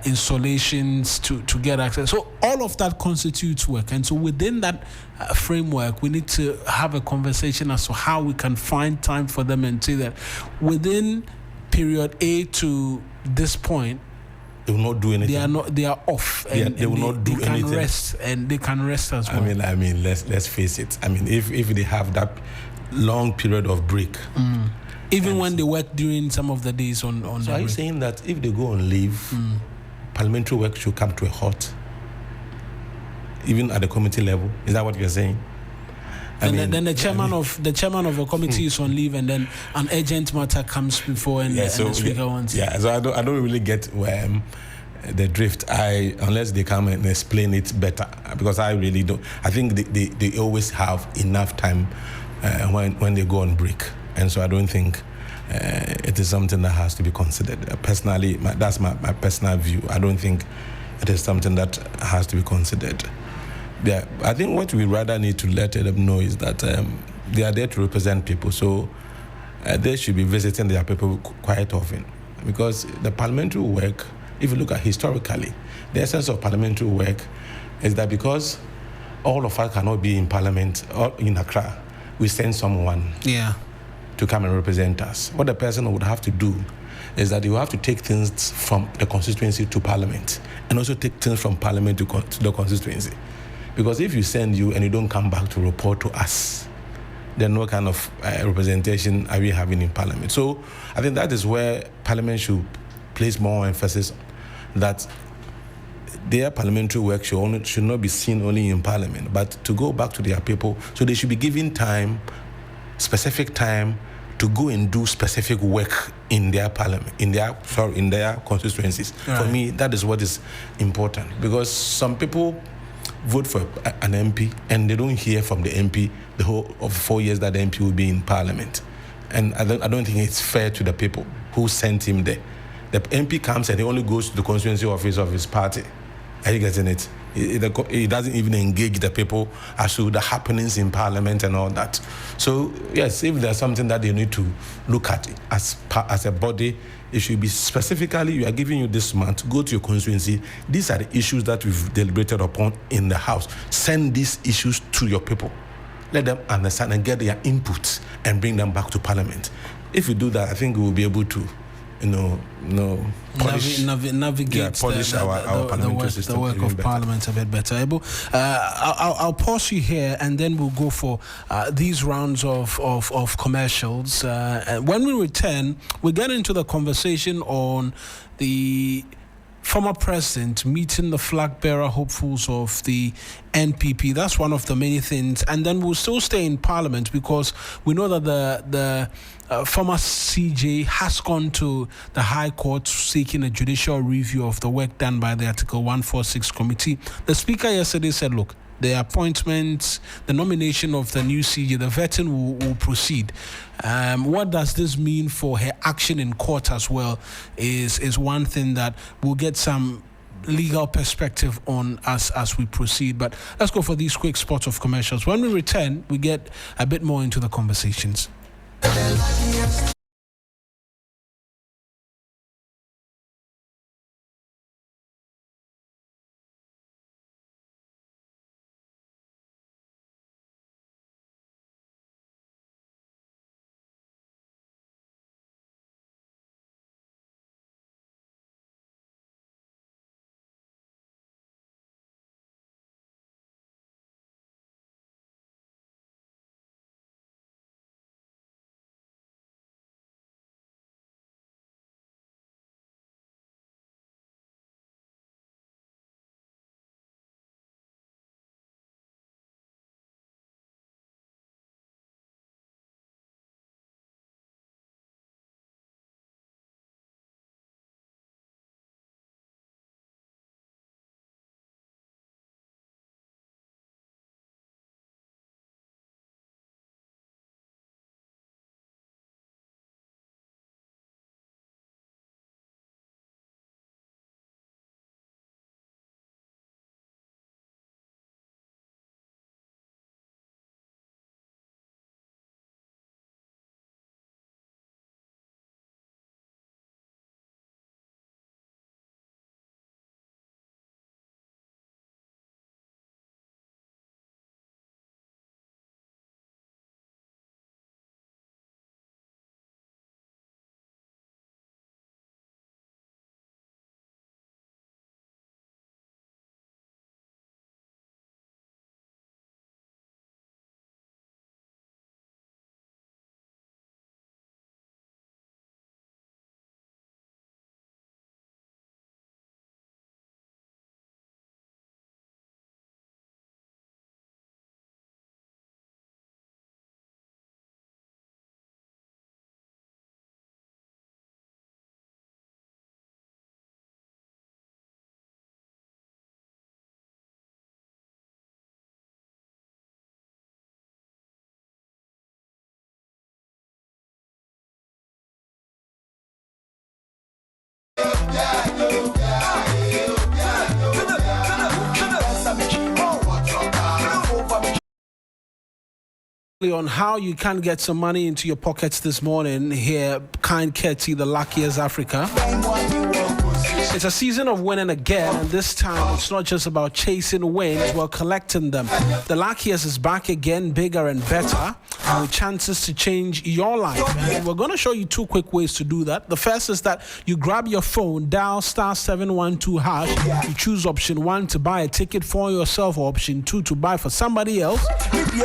installations to get access. So all of that constitutes work. And so within that framework, we need to have a conversation as to how we can find time for them, and say that within period A to this point, they will not do anything. They are off. And, they will not do anything. They can rest as well. I mean, let's face it. I mean, if they have that long period of break, even when they work during some of the days on so are you saying that if they go on leave, parliamentary work should come to a halt, even at the committee level? Is that what you're saying? Then the chairman of a committee is on leave, and then an urgent matter comes before, and the speaker wants. Yeah, so I don't really get the drift. Unless they come and explain it better, because I really don't. I think they always have enough time when they go on break, and so I don't think it is something that has to be considered. Personally, that's my personal view. I don't think it is something that has to be considered. Yeah, I think what we rather need to let them know is that they are there to represent people, so they should be visiting their people quite often. Because the parliamentary work, if you look at historically, the essence of parliamentary work is that because all of us cannot be in parliament or in Accra, we send someone to come and represent us. What the person would have to do is that you have to take things from the constituency to parliament, and also take things from parliament to the constituency. Because if you send you and you don't come back to report to us, then what kind of representation are we having in parliament? So I think that is where parliament should place more emphasis, that their parliamentary work should not be seen only in parliament, but to go back to their people. So they should be given time, specific time, to go and do specific work in their parliament, in their constituencies. Right. For me, that is what is important, because some people vote for an MP and they don't hear from the MP the whole of 4 years that the MP will be in parliament. And I don't think it's fair to the people who sent him there. The MP comes and he only goes to the constituency office of his party. Are you getting it? He doesn't even engage the people as to the happenings in parliament and all that. So yes, if there's something that they need to look at as a body, it should be specifically, we are giving you this month, go to your constituency. These are the issues that we've deliberated upon in the House. Send these issues to your people. Let them understand and get their input and bring them back to parliament. If you do that, I think we will be able to navigate the work of Parliament a bit better. I'll pause you here, and then we'll go for these rounds of commercials. When we return, we get into the conversation on the former president meeting the flag bearer hopefuls of the NPP. That's one of the many things. And then we'll still stay in Parliament, because we know that the former CJ has gone to the High Court seeking a judicial review of the work done by the Article 146 committee. The Speaker yesterday said, look, the appointment, the nomination of the new CJ, the vetting will proceed. What does this mean for her action in court as well is one thing that we'll get some legal perspective on as we proceed. But let's go for these quick spots of commercials. When we return, we get a bit more into the conversations. On how you can get some money into your pockets this morning here, kind courtesy the luckiest Africa. It's a season of winning again, and this time it's not just about chasing wins, we're collecting them. The luckiest is back again, bigger and better, with chances to change your life. And we're going to show you two quick ways to do that. The first is that you grab your phone, dial *712#, you choose option 1 to buy a ticket for yourself, or option 2 to buy for somebody else.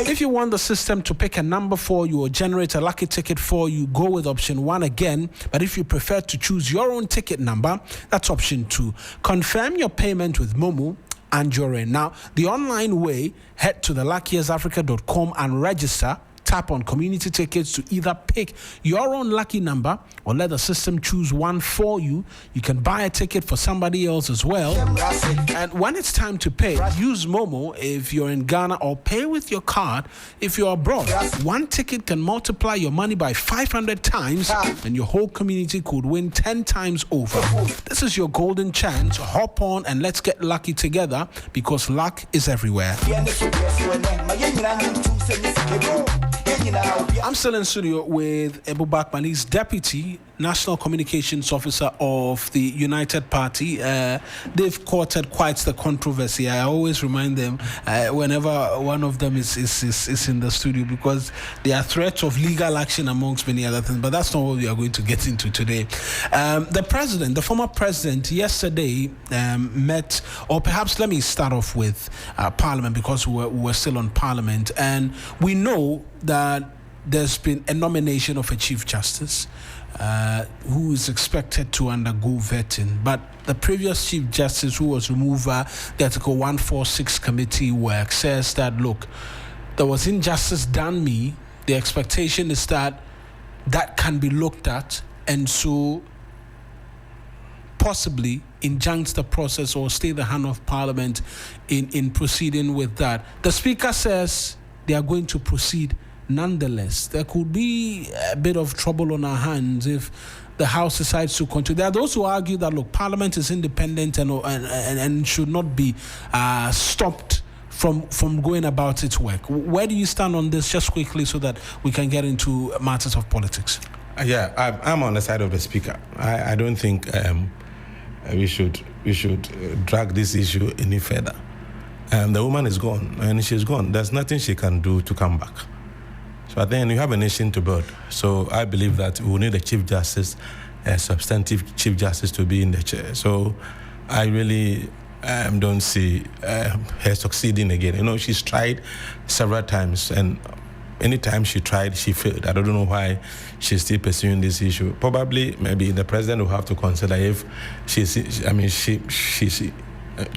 If you want the system to pick a number for you or generate a lucky ticket for you, go with option 1 again. But if you prefer to choose your own ticket number, that's option 2. Confirm your payment with Momo and you're in. Now, the online way, head to theluckiestafrica.com and register. Tap on community tickets to either pick your own lucky number or let the system choose one for you. You can buy a ticket for somebody else as well. And when it's time to pay, use Momo if you're in Ghana, or pay with your card if you're abroad. One ticket can multiply your money by 500 times, and your whole community could win 10 times over. This is your golden chance. Hop on and let's get lucky together, because luck is everywhere. I'm still in studio with Ebu Bakman. He's Deputy National Communications Officer of the United Party. They've courted quite the controversy. I always remind them whenever one of them is in the studio, because there are threats of legal action amongst many other things. But that's not what we are going to get into today. The former president, yesterday met, or perhaps let me start off with Parliament, because we're still on Parliament, and we know that there's been a nomination of a Chief Justice who is expected to undergo vetting. But the previous Chief Justice, who was removed, the Article 146 committee work, says that, look, there was injustice done me. The expectation is that can be looked at, and so possibly injunct the process or stay the hand of Parliament in proceeding with that. The Speaker says they are going to proceed nonetheless. There could be a bit of trouble on our hands if the House decides to continue. There are those who argue that, look, Parliament is independent and should not be stopped from going about its work. Where do you stand on this, just quickly, so that we can get into matters of politics? Yeah, I'm on the side of the Speaker. I don't think we should drag this issue any further. The woman is gone, and she's gone. There's nothing she can do to come back. So I think you have a nation to build. So I believe that we need a Chief Justice, a substantive Chief Justice, to be in the chair. So I really don't see her succeeding again. You know, she's tried several times, and any time she tried, she failed. I don't know why she's still pursuing this issue. Probably, maybe the president will have to consider if she's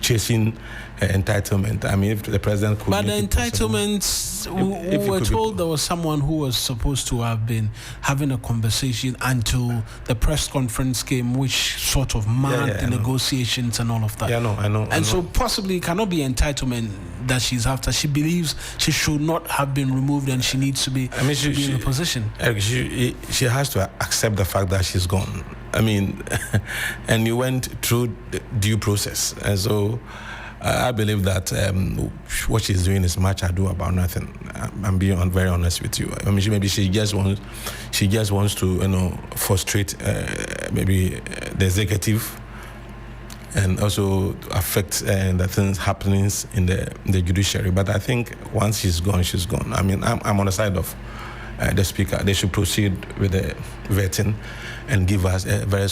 chasing her entitlement. I mean, if the president could... But the entitlements, we were told there was someone who was supposed to have been having a conversation until the press conference came, which sort of marred the negotiations and all of that. Yeah, I know. And so possibly it cannot be entitlement that she's after. She believes she should not have been removed, and she needs to be, in a position. She has to accept the fact that she's gone. I mean, and you went through the due process. And so I believe that what she's doing is much ado about nothing. I'm being very honest with you. I mean, maybe she just wants to, frustrate maybe the executive, and also affect the things happening in the judiciary. But I think once she's gone, she's gone. I mean, I'm on the side of the Speaker. They should proceed with the vetting and give us a very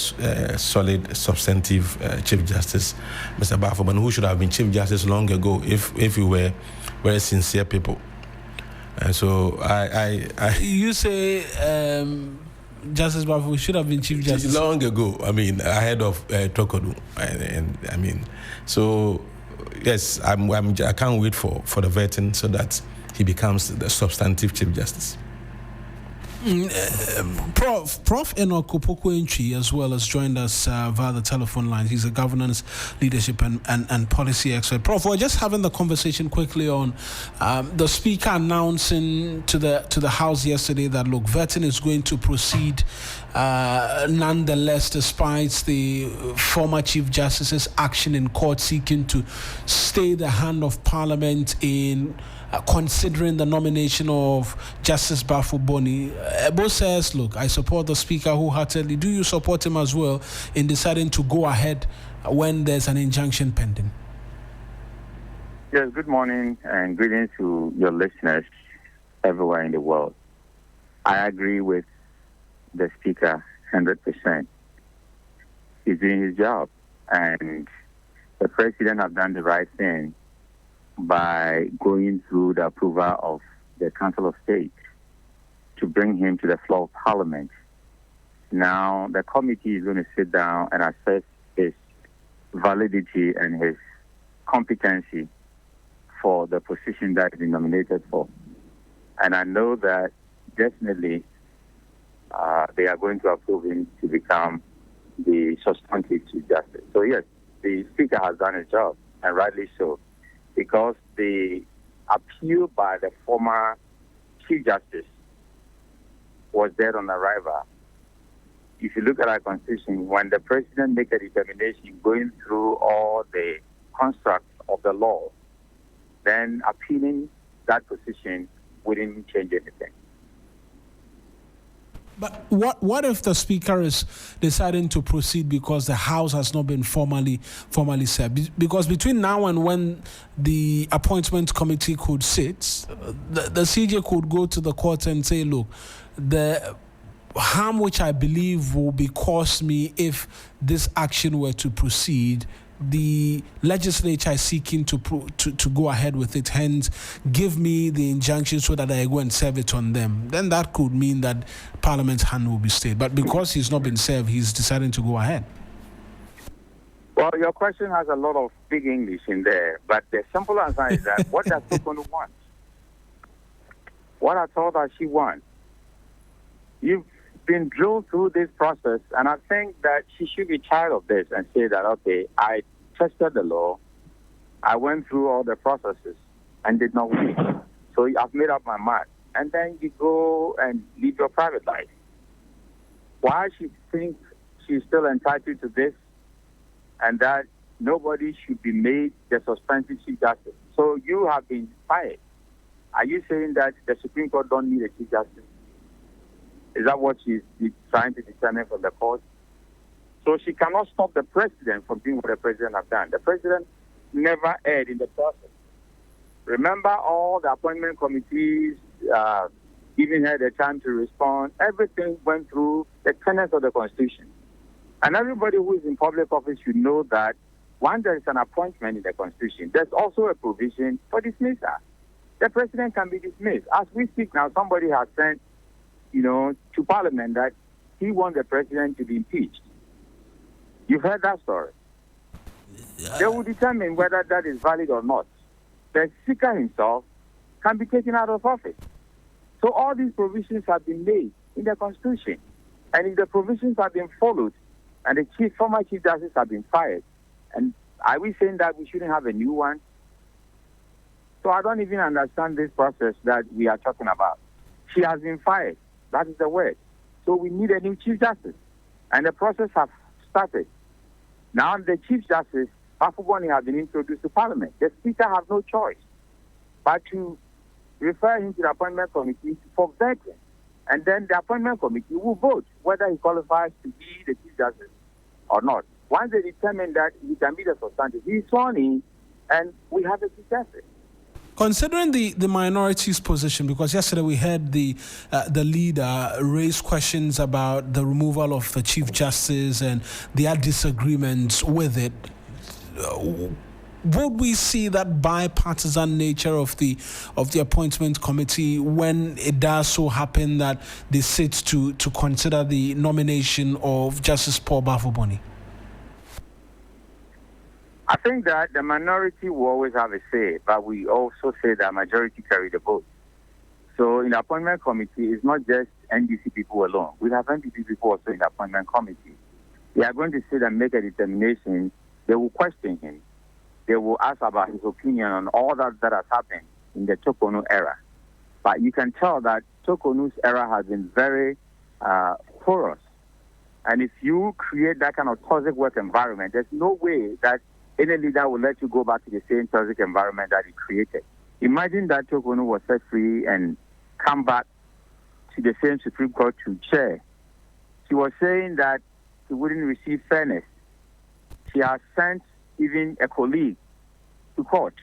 solid, substantive Chief Justice, Mr. Baffoman, who should have been Chief Justice long ago if we were very sincere people. And so You say Justice Baffoman should have been Chief Justice long ago. I mean, ahead of Tokodu. And I mean, so yes, I can't wait for the vetting so that he becomes the substantive Chief Justice. Prof Enoch Opoku-Antwi as well has joined us via the telephone line. He's a governance, leadership and policy expert. Prof, we're just having the conversation quickly on the Speaker announcing to the House yesterday that, look, vetting is going to proceed nonetheless, despite the former Chief Justice's action in court seeking to stay the hand of Parliament in considering the nomination of Justice Bafo-Boni. Ebo says, look, I support the Speaker wholeheartedly. Do you support him as well in deciding to go ahead when there's an injunction pending? Yes, good morning and greetings to your listeners everywhere in the world. I agree with the Speaker 100%. He's doing his job, and the President has done the right thing by going through the approval of the Council of State to bring him to the floor of Parliament. Now, the committee is going to sit down and assess his validity and his competency for the position that he's been nominated for. And I know that definitely they are going to approve him to become the substantive Chief Justice. So yes, the Speaker has done his job, and rightly so, because the appeal by the former Chief Justice was dead on arrival. If you look at our Constitution, when the President makes a determination going through all the constructs of the law, then appealing that position wouldn't change anything. But what if the Speaker is deciding to proceed because the House has not been formally set? Because between now and when the appointment committee could sit, the CJ could go to the court and say, look, the harm which I believe will be caused me if this action were to proceed, the legislature is seeking to go ahead with it, hence give me the injunction so that I go and serve it on them. Then that could mean that Parliament's hand will be stayed. But because he's not been served, he's deciding to go ahead. Well, your question has a lot of big English in there, but the simple answer is that what does Tokonu want? What I thought that she wants? You've been drilled through this process, and I think that she should be tired of this and say that, okay, I tested the law, I went through all the processes and did not win. So I've made up my mind. And then you go and live your private life. Why she thinks she's still entitled to this and that nobody should be made the substantive Chief Justice. So you have been fired. Are you saying that the Supreme Court don't need a Chief Justice? Is that what she's trying to determine from the court? So she cannot stop the President from doing what the President has done. The President never erred in the process. Remember all the appointment committees giving her the time to respond. Everything went through the tenets of the Constitution. And everybody who is in public office should know that once there is an appointment in the Constitution, there's also a provision for dismissal. The President can be dismissed. As we speak now, somebody has sent to Parliament that he wants the President to be impeached. You've heard that story. They will determine whether that is valid or not. The Speaker himself can be taken out of office. So all these provisions have been made in the Constitution. And if the provisions have been followed and the former Chief Justice have been fired, and are we saying that we shouldn't have a new one? So I don't even understand this process that we are talking about. She has been fired. That is the word. So we need a new Chief Justice. And the process has started. Now the Chief Justice, Bafo-Boni, has been introduced to Parliament. The Speaker has no choice but to refer him to the appointment committee for vetting. And then the appointment committee will vote whether he qualifies to be the Chief Justice or not. Once they determine that he can be the substantive, he is sworn in, and we have a Chief Justice. Considering the minority's position, because yesterday we heard the leader raise questions about the removal of the Chief Justice and their disagreements with it, would we see that bipartisan nature of the appointment committee when it does so happen that they sit to consider the nomination of Justice Paul Bafo-Boni? I think that the minority will always have a say, but we also say that majority carry the vote. So in the appointment committee, it's not just NDC people alone. We have NPP people also in the appointment committee. They are going to sit and make a determination. They will question him. They will ask about his opinion on all that has happened in the Tokonu era. But you can tell that Tokonu's era has been very porous. And if you create that kind of toxic work environment, there's no way that any leader will let you go back to the same toxic environment that he created. Imagine that Tokonu was set free and come back to the same Supreme Court to chair. She was saying that he wouldn't receive fairness. She has sent even a colleague to court.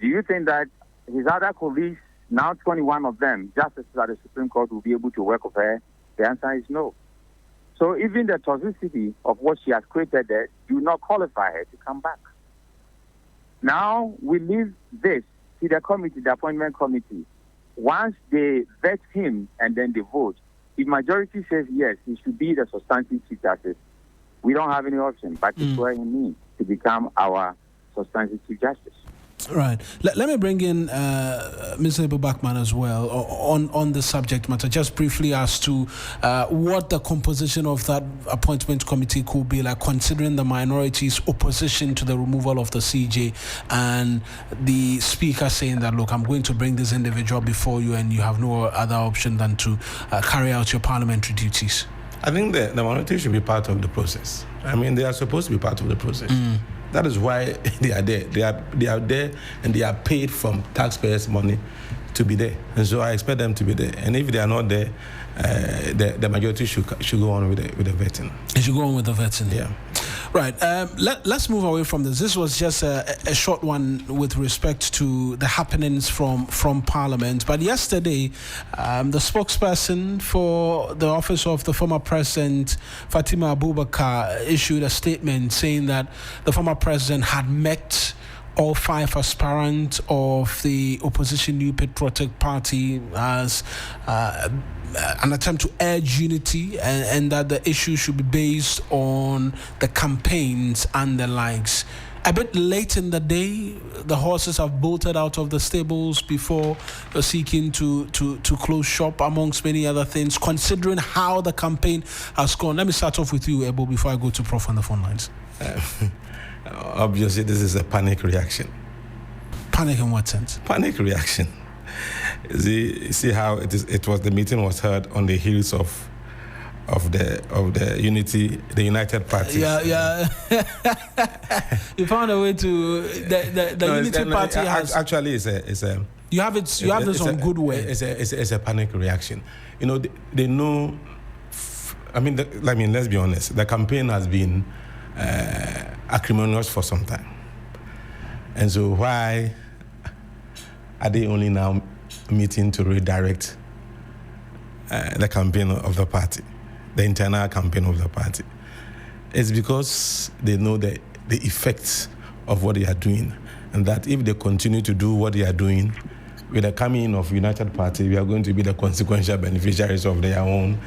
Do you think that his other colleagues, now 21 of them, justices at the Supreme Court, will be able to work with her? The answer is no. So even the toxicity of what she has created there do not qualify her to come back. Now we leave this to the committee, the appointment committee. Once they vet him and then they vote, if majority says yes, he should be the substantive chief justice, we don't have any option but to swear him in to become our substantive chief justice. Right. Let me bring in Mr. Ibu Bachman as well on the subject matter, just briefly as to what the composition of that appointment committee could be like, considering the minority's opposition to the removal of the CJ and the speaker saying that, look, I'm going to bring this individual before you and you have no other option than to carry out your parliamentary duties. I think the minority should be part of the process. I mean, they are supposed to be part of the process. That is why they are there. They are there and they are paid from taxpayers' money to be there. And so I expect them to be there. And if they are not there, the majority should go on with the vetting. It should go on with the vetting. Yeah. Right. Let's move away from this. This was just a short one with respect to the happenings from Parliament. But yesterday, the spokesperson for the office of the former president, Fatima Abubakar, issued a statement saying that the former president had met all 5 aspirants of the opposition New Patriotic Party as an attempt to urge unity and that the issue should be based on the campaigns and the likes. A bit late in the day, the horses have bolted out of the stables before seeking to close shop, amongst many other things, considering how the campaign has gone. Let me start off with you, Ebo, before I go to Prof on the phone lines. Obviously, this is a panic reaction. Panic in what sense? Panic reaction. See how it was. The meeting was held on the heels of the United Party. Yeah. You found a way to the Unity Party has actually it's a. You have it. You have this on good way. It's a panic reaction. You know, they know. Let's be honest. The campaign has been acrimonious for some time, and so why are they only now meeting to redirect the campaign of the party, the internal campaign of the party? It's because they know the effects of what they are doing, and that if they continue to do what they are doing, with the coming in of United Party, we are going to be the consequential beneficiaries of their own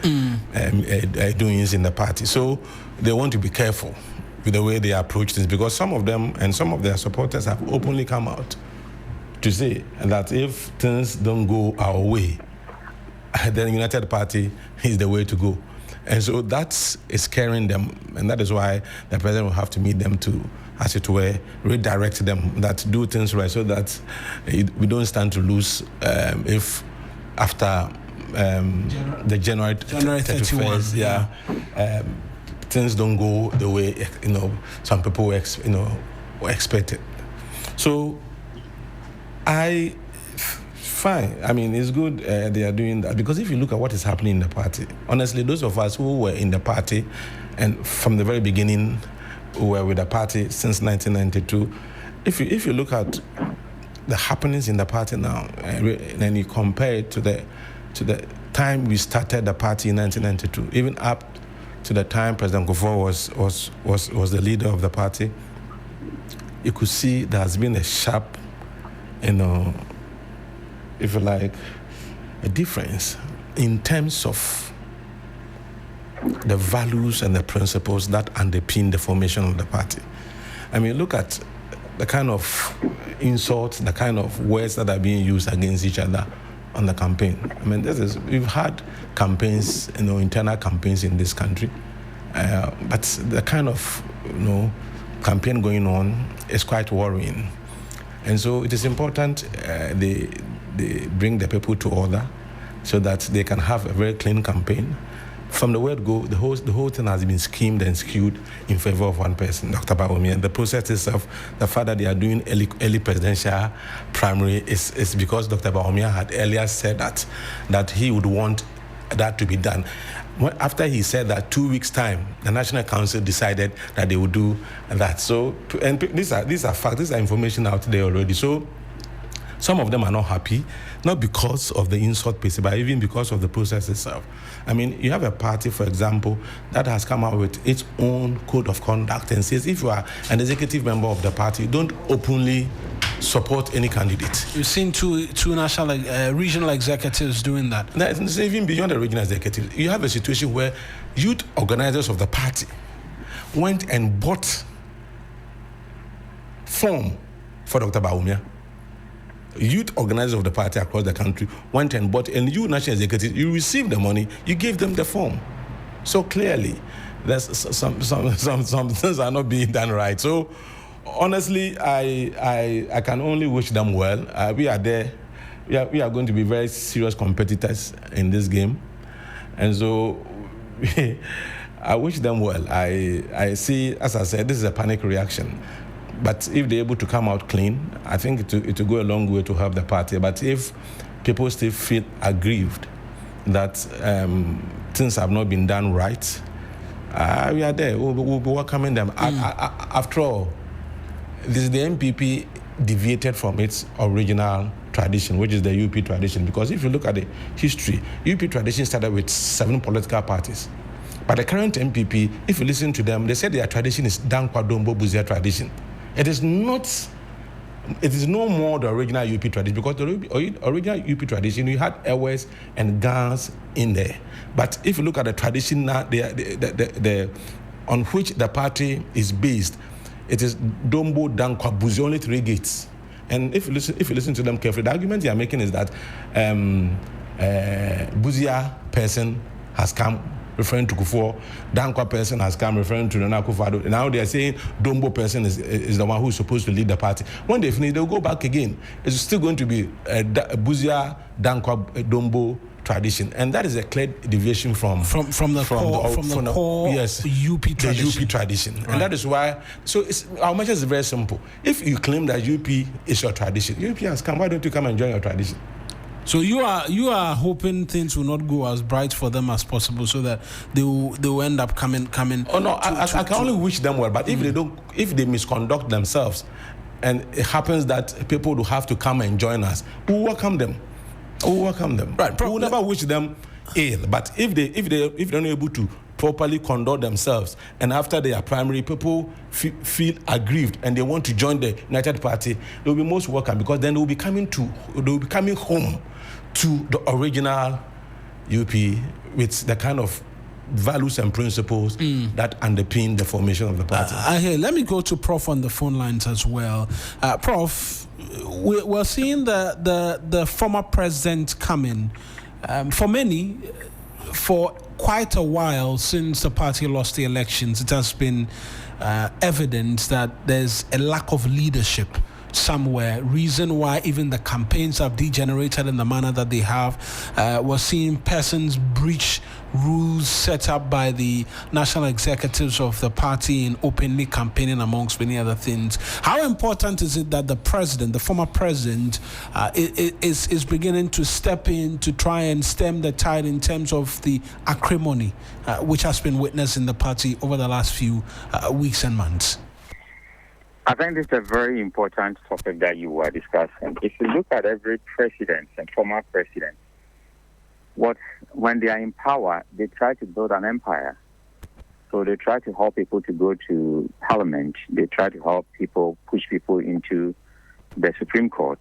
doings in the party. So they want to be careful with the way they approach this, because some of them and some of their supporters have openly come out to say that if things don't go our way, then United Party is the way to go. And so that is scaring them, and that is why the president will have to meet them to, as it were, redirect them, that do things right, so that we don't stand to lose if after the January 31st, things don't go the way some people expected. So fine. I mean, it's good they are doing that, because if you look at what is happening in the party, honestly, those of us who were in the party and from the very beginning who were with the party since 1992, if you look at the happenings in the party now and you compare it to the time we started the party in 1992, even up to the time President Akufo was the leader of the party, you could see there has been a sharp, if you like, a difference in terms of the values and the principles that underpin the formation of the party. I mean, look at the kind of insults, the kind of words that are being used against each other on the campaign. I mean, we've had campaigns, internal campaigns in this country, but the kind of, campaign going on is quite worrying. And so it is important they bring the people to order so that they can have a very clean campaign. From the word go, the whole thing has been schemed and skewed in favor of one person, Dr. Bawumia. And the process itself, the fact that they are doing early presidential primary is because Dr. Bawumia had earlier said that he would want that to be done. After he said that 2 weeks' time, the National Council decided that they would do that. So, and these are facts, these are information out there already. So, some of them are not happy, not because of the insult piece, but even because of the process itself. I mean, you have a party, for example, that has come out with its own code of conduct and says if you are an executive member of the party, don't openly support any candidate. You've seen two national, regional executives doing that. It's even beyond the regional executives. You have a situation where youth organizers of the party went and bought form for Dr. Bawumia. Youth organizers of the party across the country went and bought, and you national executives, you received the money, you gave them the form. So clearly, there's some things are not being done right. So honestly, I can only wish them well. We are there. We are going to be very serious competitors in this game, and so I wish them well. I see, as I said, this is a panic reaction. But if they're able to come out clean, I think it will go a long way to help the party. But if people still feel aggrieved that things have not been done right, we are there. We'll be welcoming them. After all, this is the NPP deviated from its original tradition, which is the UP tradition. Because if you look at the history, UP tradition started with 7 political parties. But the current NPP, if you listen to them, they say their tradition is Dankwa Dombo Buzia tradition. It is no more the original UP tradition, because the original UP tradition, you had Ewes and Gans in there. But if you look at the tradition now, the on which the party is based, it is Dombo, Dankwa, Buzi, only 3 gates. And if you listen to them carefully, the argument they are making is that Buzia person has come, referring to Akufo, Dankwa person has come, referring to Akufo-Addo. Now they are saying Dombo person is the one who is supposed to lead the party. When they finish, they'll go back again. It's still going to be Buzia, Dankwa, Dombo tradition, and that is a clear deviation from the core yes, UP tradition. The UP tradition, right. And that is why. So our message is very simple. If you claim that UP is your tradition, UP has come. Why don't you come and join your tradition? So you are hoping things will not go as bright for them as possible, so that they will end up coming. Oh no, I can only wish them well. But if they misconduct themselves, and it happens that people will have to come and join us, we will welcome them. Right. We will never wish them ill. But if they're not able to properly conduct themselves, and after their primary, people feel aggrieved and they want to join the United Party, they will be most welcome, because then they will be coming home to the original UP with the kind of values and principles that underpin the formation of the party. Let me go to Prof on the phone lines as well. Prof, we're seeing the former president coming. For many, for quite a while since the party lost the elections, it has been evident that there's a lack of leadership somewhere. Reason why even the campaigns have degenerated in the manner that they have. We're seeing persons breach rules set up by the national executives of the party in openly campaigning, amongst many other things. How important is it that the former president, is beginning to step in to try and stem the tide in terms of the acrimony which has been witnessed in the party over the last few weeks and months? I think this is a very important topic that you were discussing. If you look at every president and former president, when they are in power, they try to build an empire. So they try to help people to go to parliament. They try to help people, push people into the Supreme Court.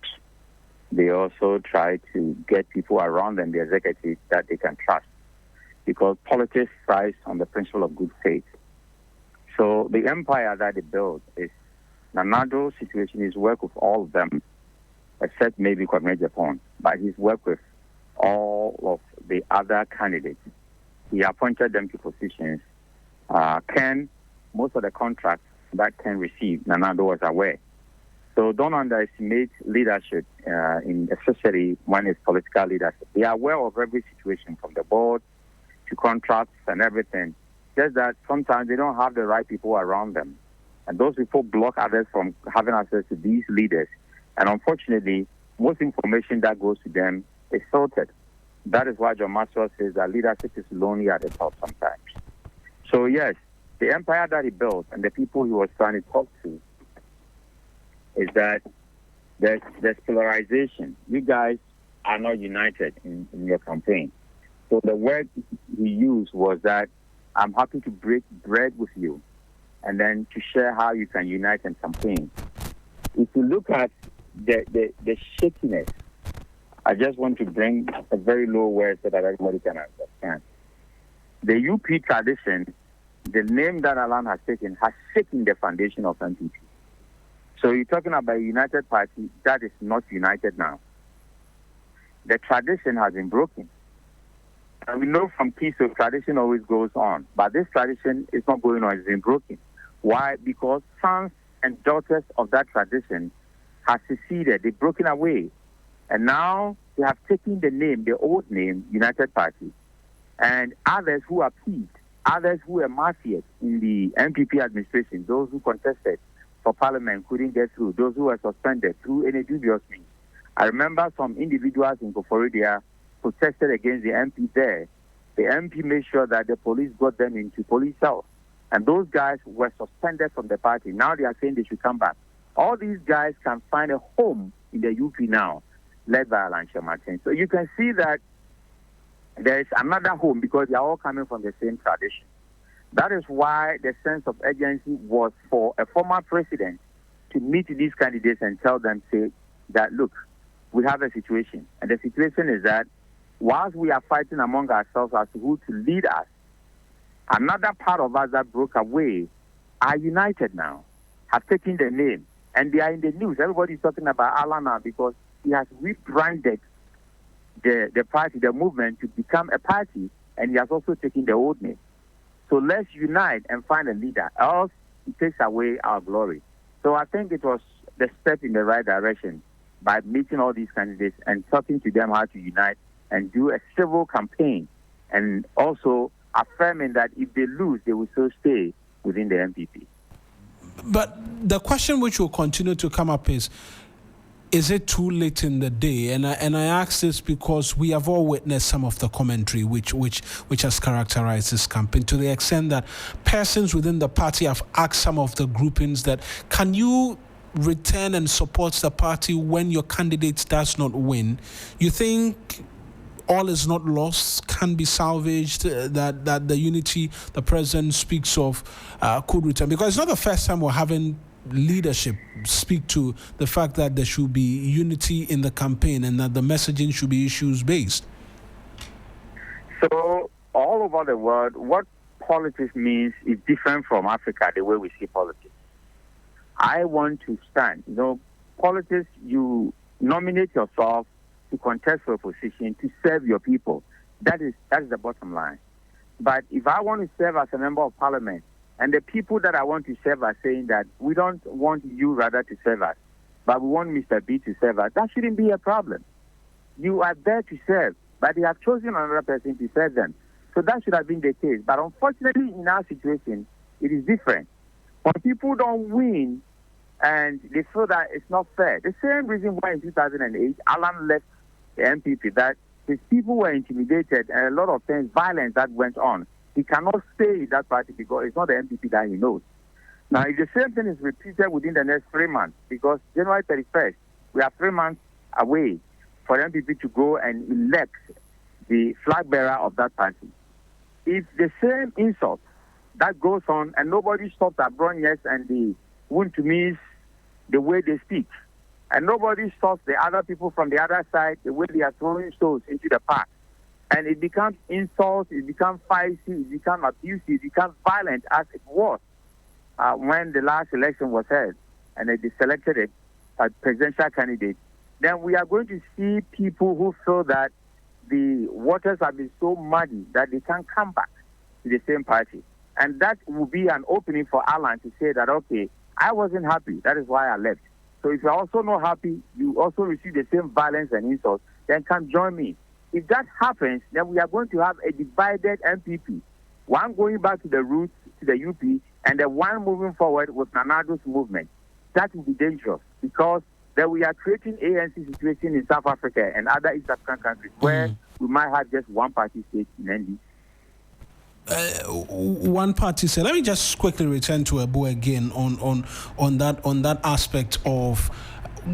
They also try to get people around them, the executive, that they can trust, because politics thrives on the principle of good faith. So the empire that they build is Nanado's situation is work with all of them, except maybe Kwame Japan, but he's worked with all of the other candidates. He appointed them to positions. Most of the contracts that Ken received, Nana Addo was aware. So don't underestimate leadership, especially when it's political leadership. They are aware of every situation, from the board to contracts and everything. Just that sometimes they don't have the right people around them. And those people block others from having access to these leaders. And unfortunately, most information that goes to them is filtered. That is why John Maxwell says that leadership is lonely at the top sometimes. So yes, the empire that he built and the people he was trying to talk to is that there's polarization. You guys are not united in your campaign. So the word he used was that I'm happy to break bread with you and then to share how you can unite and campaign. If you look at the shakiness, I just want to bring a very low word so that everybody can understand. The UP tradition, the name that Alan has taken, has shaken the foundation of NPP. So you're talking about a united party that is not united now. The tradition has been broken. And we know from peace, so tradition always goes on. But this tradition is not going on, it's been broken. Why? Because sons and daughters of that tradition have seceded, they've broken away. And now they have taken the name, the old name, United Party. And others who are pleased, others who were mafias in the NPP administration, those who contested for parliament couldn't get through, those who were suspended through any dubious means. I remember some individuals in Koforidua protested against the MP there. The MP made sure that the police got them into police cells. And those guys were suspended from the party. Now they are saying they should come back. All these guys can find a home in the UP now, led by Alan Martin. So you can see that there is another home because they are all coming from the same tradition. That is why the sense of urgency was for a former president to meet these candidates and tell them, say, that, look, we have a situation. And the situation is that whilst we are fighting among ourselves as to who to lead us, another part of us that broke away are united now, have taken the name, and they are in the news. Everybody is talking about Alan now because he has rebranded the party, the movement, to become a party, and he has also taken the old name. So let's unite and find a leader, else it takes away our glory. So I think it was the step in the right direction by meeting all these candidates and talking to them how to unite and do a civil campaign, and also affirming that if they lose, they will still stay within the NPP. But the question which will continue to come up is it too late in the day? And I ask this because we have all witnessed some of the commentary which has characterized this campaign, to the extent that persons within the party have asked some of the groupings that, can you return and support the party when your candidate does not win? You think all is not lost, can be salvaged, that the unity the president speaks of could return? Because it's not the first time we're having leadership speak to the fact that there should be unity in the campaign and that the messaging should be issues-based. So all over the world, what politics means is different from Africa, the way we see politics. I want to stand. Politics, you nominate yourself to contest for a position, to serve your people. That is the bottom line. But if I want to serve as a member of parliament, and the people that I want to serve are saying that we don't want you rather to serve us, but we want Mr. B to serve us, that shouldn't be a problem. You are there to serve, but they have chosen another person to serve them. So that should have been the case. But unfortunately, in our situation, it is different. When people don't win and they feel that it's not fair, the same reason why in 2008, Alan left the NPP, that his people were intimidated and a lot of things, violence that went on. He cannot stay in that party because it's not the NPP that he knows. Now, if the same thing is repeated within the next 3 months, because January 31st, we are 3 months away for the NPP to go and elect the flag bearer of that party. If the same insult that goes on and nobody stops at Bronyes and the Wuntumis the way they speak, and nobody stops the other people from the other side the way they are throwing stones into the park, and it becomes insults, it becomes feisty, it becomes abusive, it becomes violent as it was when the last election was held and they selected a presidential candidate, then we are going to see people who feel that the waters have been so muddy that they can't come back to the same party. And that will be an opening for Alan to say that, okay, I wasn't happy. That is why I left. So if you're also not happy, you also receive the same violence and insults, then come join me. If that happens, then we are going to have a divided NPP. One going back to the roots, to the UP, and the one moving forward with Nanado's movement. That will be dangerous because then we are creating ANC situation in South Africa and other East African countries where we might have just one party state in ND. One party said. Let me just quickly return to Abu again on that aspect of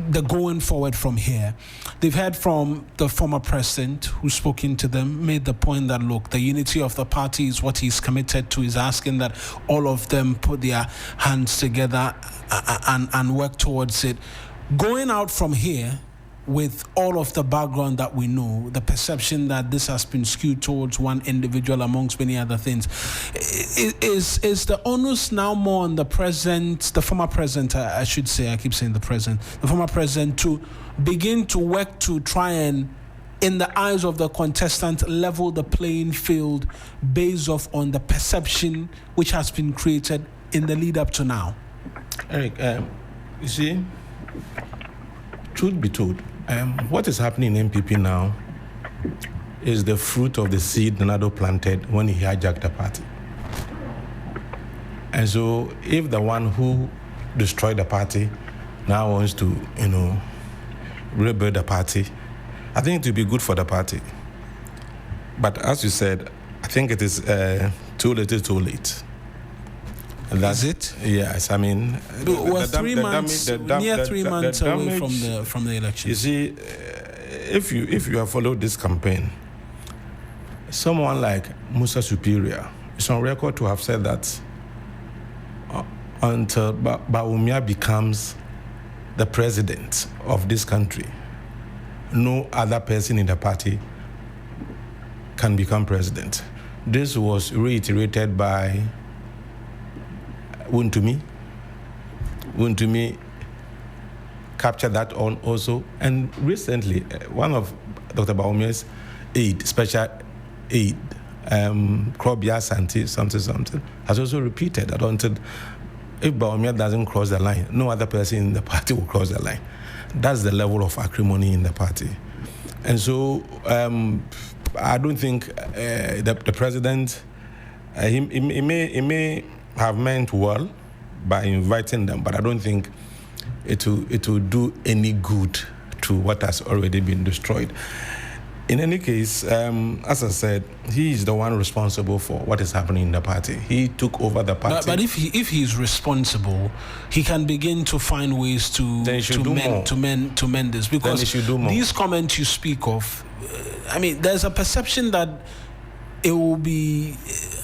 the going forward from here. They've heard from the former president who spoke into them, made the point that, look, the unity of the party is what he's committed to. He's asking that all of them put their hands together and work towards it. Going out from here, with all of the background that we know, the perception that this has been skewed towards one individual amongst many other things, is the onus now more on the former president, I should say, I keep saying the former president, to begin to work to try and, in the eyes of the contestant, level the playing field based off on the perception which has been created in the lead up to now? Eric, you see, truth be told, what is happening in NPP now is the fruit of the seed Nanado planted when he hijacked the party. And so if the one who destroyed the party now wants to, rebuild the party, I think it will be good for the party. But as you said, I think it is too little, too late. Is it? Yes, I mean, we're 3 months, near 3 months away from the election. You see, if you have followed this campaign, someone like Musa Superior is on record to have said that until Bawumia becomes the president of this country, no other person in the party can become president. This was reiterated by Wuntumi captured that on also. And recently, one of Dr. Bawumia's special aide, Krobia Santi, something, has also repeated that until if Bawumia doesn't cross the line, no other person in the party will cross the line. That's the level of acrimony in the party. And so I don't think the president, he may have meant well by inviting them, but I don't think it will do any good to what has already been destroyed. In any case, as I said, he is the one responsible for what is happening in the party. He took over the party. But if he's responsible, he can begin to find ways to mend this. Because these comments you speak of, I mean, there's a perception that it will be,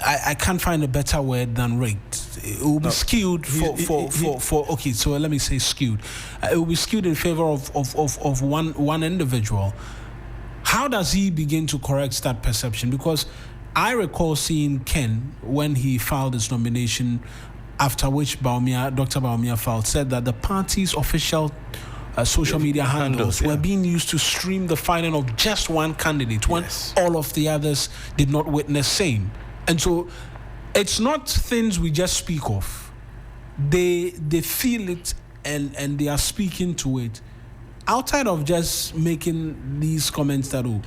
I can't find a better word than rigged. It will be skewed okay, so let me say skewed. It will be skewed in favor of one individual. How does he begin to correct that perception? Because I recall seeing Ken, when he filed his nomination, after which Dr. Bawumia filed, said that the party's official social media handles were being used to stream the filing of just one candidate when all of the others did not witness same. And so it's not things we just speak of. They feel it and they are speaking to it. Outside of just making these comments that will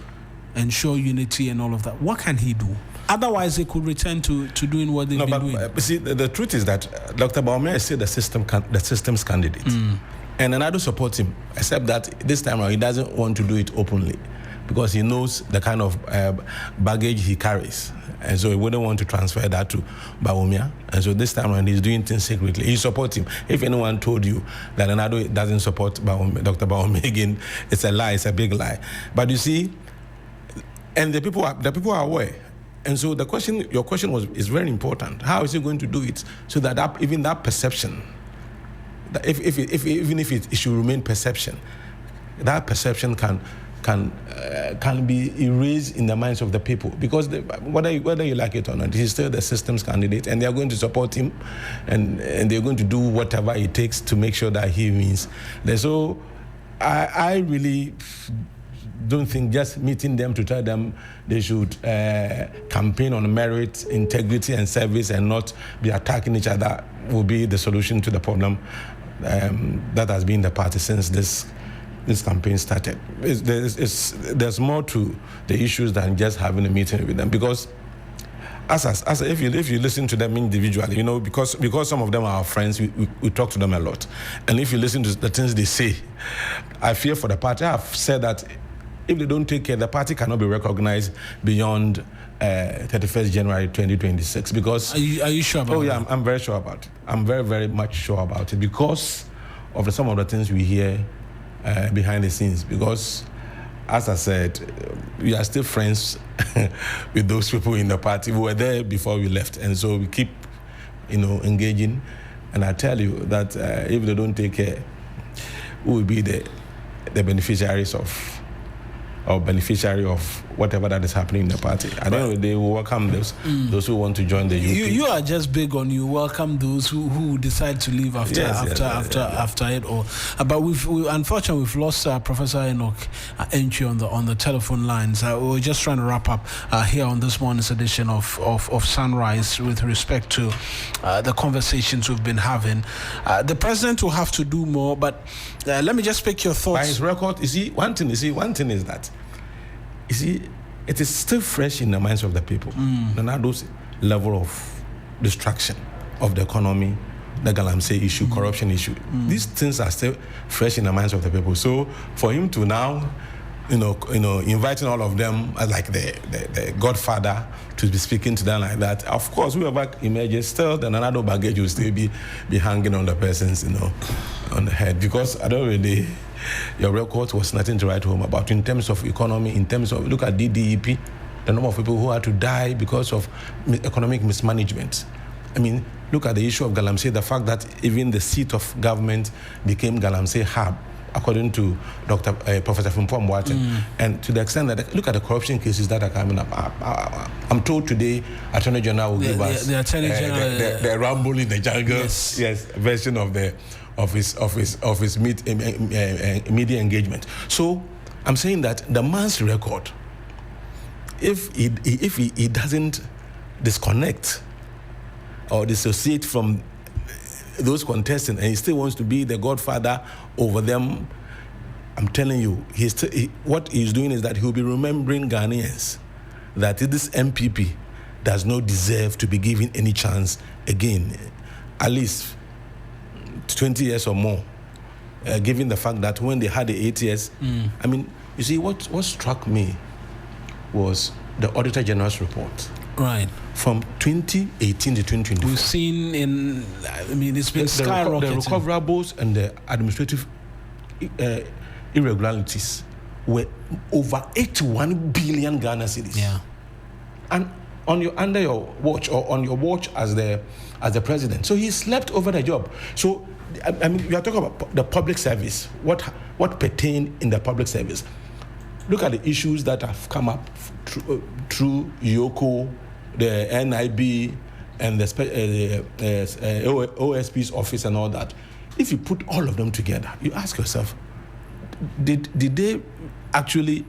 ensure unity and all of that, what can he do? Otherwise, they could return to doing what they've been doing. See, the truth is that Dr. Bawumia is still the system's candidate. And Nanado supports him, except that this time around he doesn't want to do it openly because he knows the kind of baggage he carries. And so he wouldn't want to transfer that to Bawumia. And so this time around he's doing things secretly. He supports him. If anyone told you that Nanado doesn't support Dr. Bawumia again, it's a lie, it's a big lie. But you see, and the people are aware. And so your question is very important. How is he going to do it so that even that perception, that even if it should remain perception, that perception can be erased in the minds of the people, because whether you like it or not, he's still the system's candidate, and they are going to support him, and they're going to do whatever it takes to make sure that he wins. So I really don't think just meeting them to tell them they should campaign on merit, integrity, and service and not be attacking each other will be the solution to the problem that has been the party since this campaign started. There's more to the issues than just having a meeting with them, because if you listen to them individually, you know, because some of them are our friends, we talk to them a lot. And if you listen to the things they say, I fear for the party. I've said that if they don't take care, the party cannot be recognized beyond 31st January 2026. Because are you sure about that? Oh yeah, I'm very sure about it. I'm very, very much sure about it because of some of the things we hear behind the scenes. Because, as I said, we are still friends with those people in the party. We were there before we left, and so we keep, engaging. And I tell you that if they don't take care, we will be the beneficiaries of whatever that is happening in the party. At the end of the day, we welcome those who want to join the UP. You are just big on you welcome those who decide to leave after it all. But unfortunately we've lost Professor Enoch entry on the telephone lines. We're just trying to wrap up here on this morning's edition of Sunrise with respect to the conversations we've been having. The president will have to do more, but let me just pick your thoughts. By his record, one thing is that, you see, it is still fresh in the minds of the people. Nanado's level of destruction of the economy, the Galamsey issue, corruption issue, these things are still fresh in the minds of the people. So for him to now, inviting all of them like the godfather to be speaking to them like that, of course, whoever emerges, still the Nanado baggage will still be hanging on the person's, on the head, because I don't really. Your record was nothing to write home about in terms of economy, in terms of, look at DDEP, the number of people who had to die because of economic mismanagement. I mean, look at the issue of Galamsey, the fact that even the seat of government became Galamsey Hub, according to Professor Frimpong Boateng. And to the extent that, look at the corruption cases that are coming up. I'm told today, Attorney General will give us the Attorney General, the Rumble in the Jungle version of his media engagement. So I'm saying that the man's record, if he doesn't disconnect or dissociate from those contestants and he still wants to be the godfather over them, I'm telling you, what he's doing is that he'll be remembering Ghanaians that this NPP does not deserve to be given any chance again, at least 20 years or more, given the fact that when they had the 8 years, I mean, you see, what struck me was the Auditor General's report. Right. From 2018 to 2024. We've seen it's been skyrocketing. The recoverables and the administrative irregularities were over 81 billion Ghana cedis. Yeah. And under your watch, or on your watch as the president. So he slept over the job. So I mean, we are talking about the public service. What pertained in the public service? Look at the issues that have come up through YOCO, the NIB, and the OSP's office and all that. If you put all of them together, you ask yourself, did they actually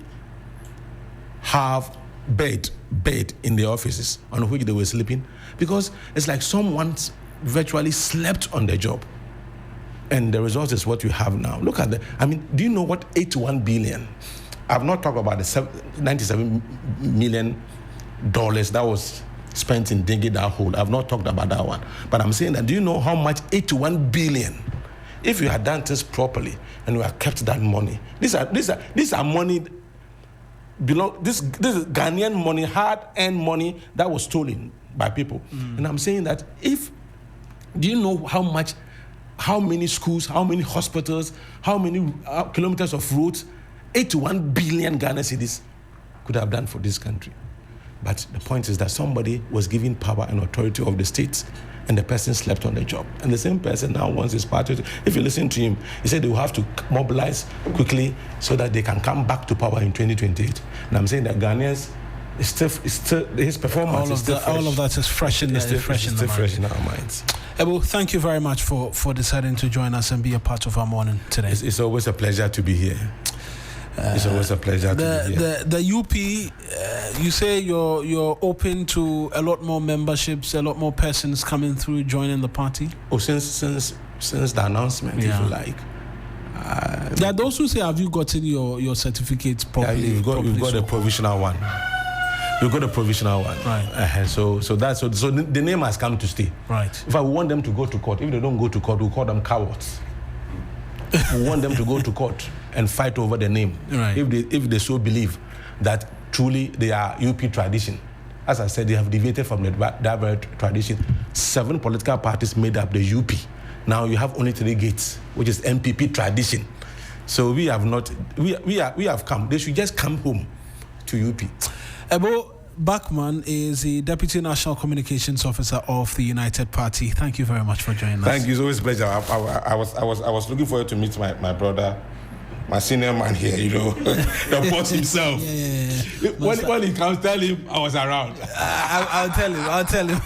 have bed in the offices on which they were sleeping? Because it's like someone virtually slept on the job. And the result is what you have now. Look at do you know what 81 billion? I've not talked about the $97 million that was spent in digging that hole. I've not talked about that one. But I'm saying that, do you know how much 81 billion, if you had done this properly and you had kept that money, these are money, this is Ghanaian money, hard-earned money that was stolen by people. And I'm saying that do you know how many schools, how many hospitals, how many kilometers of roads 81 billion Ghana cedis could have done for this country? But the point is that somebody was given power and authority of the state, and the person slept on the job. And the same person now wants his party. If you listen to him, he said they will have to mobilize quickly so that they can come back to power in 2028. And I'm saying that Ghanaians, his performance is still fresh. All of that is fresh in our minds. Ebu, thank you very much for deciding to join us and be a part of our morning today. It's always a pleasure to be here. It's always a pleasure to be here. The UP, you say you're open to a lot more memberships, a lot more persons coming through joining the party. Oh, since the announcement, if you like. There are those who say, have you gotten your certificates properly? Yeah, you've got a provisional one. We've got a provisional one. Right. So the name has come to stay. Right. If I want them to go to court, if they don't go to court, we'll call them cowards. We want them to go to court and fight over the name. Right. If they so believe that truly they are UP tradition. As I said, they have deviated from that very tradition. 7 political parties made up the UP. Now you have only 3 gates, which is NPP tradition. So we have come. They should just come home to UP. Ebo Bachman is the Deputy National Communications Officer of the United Party. Thank you very much for joining us. Thank you. It's always a pleasure. I was looking forward to meet my brother, my senior man here, the boss himself. Yeah. When he comes, tell him I was around. I'll tell him.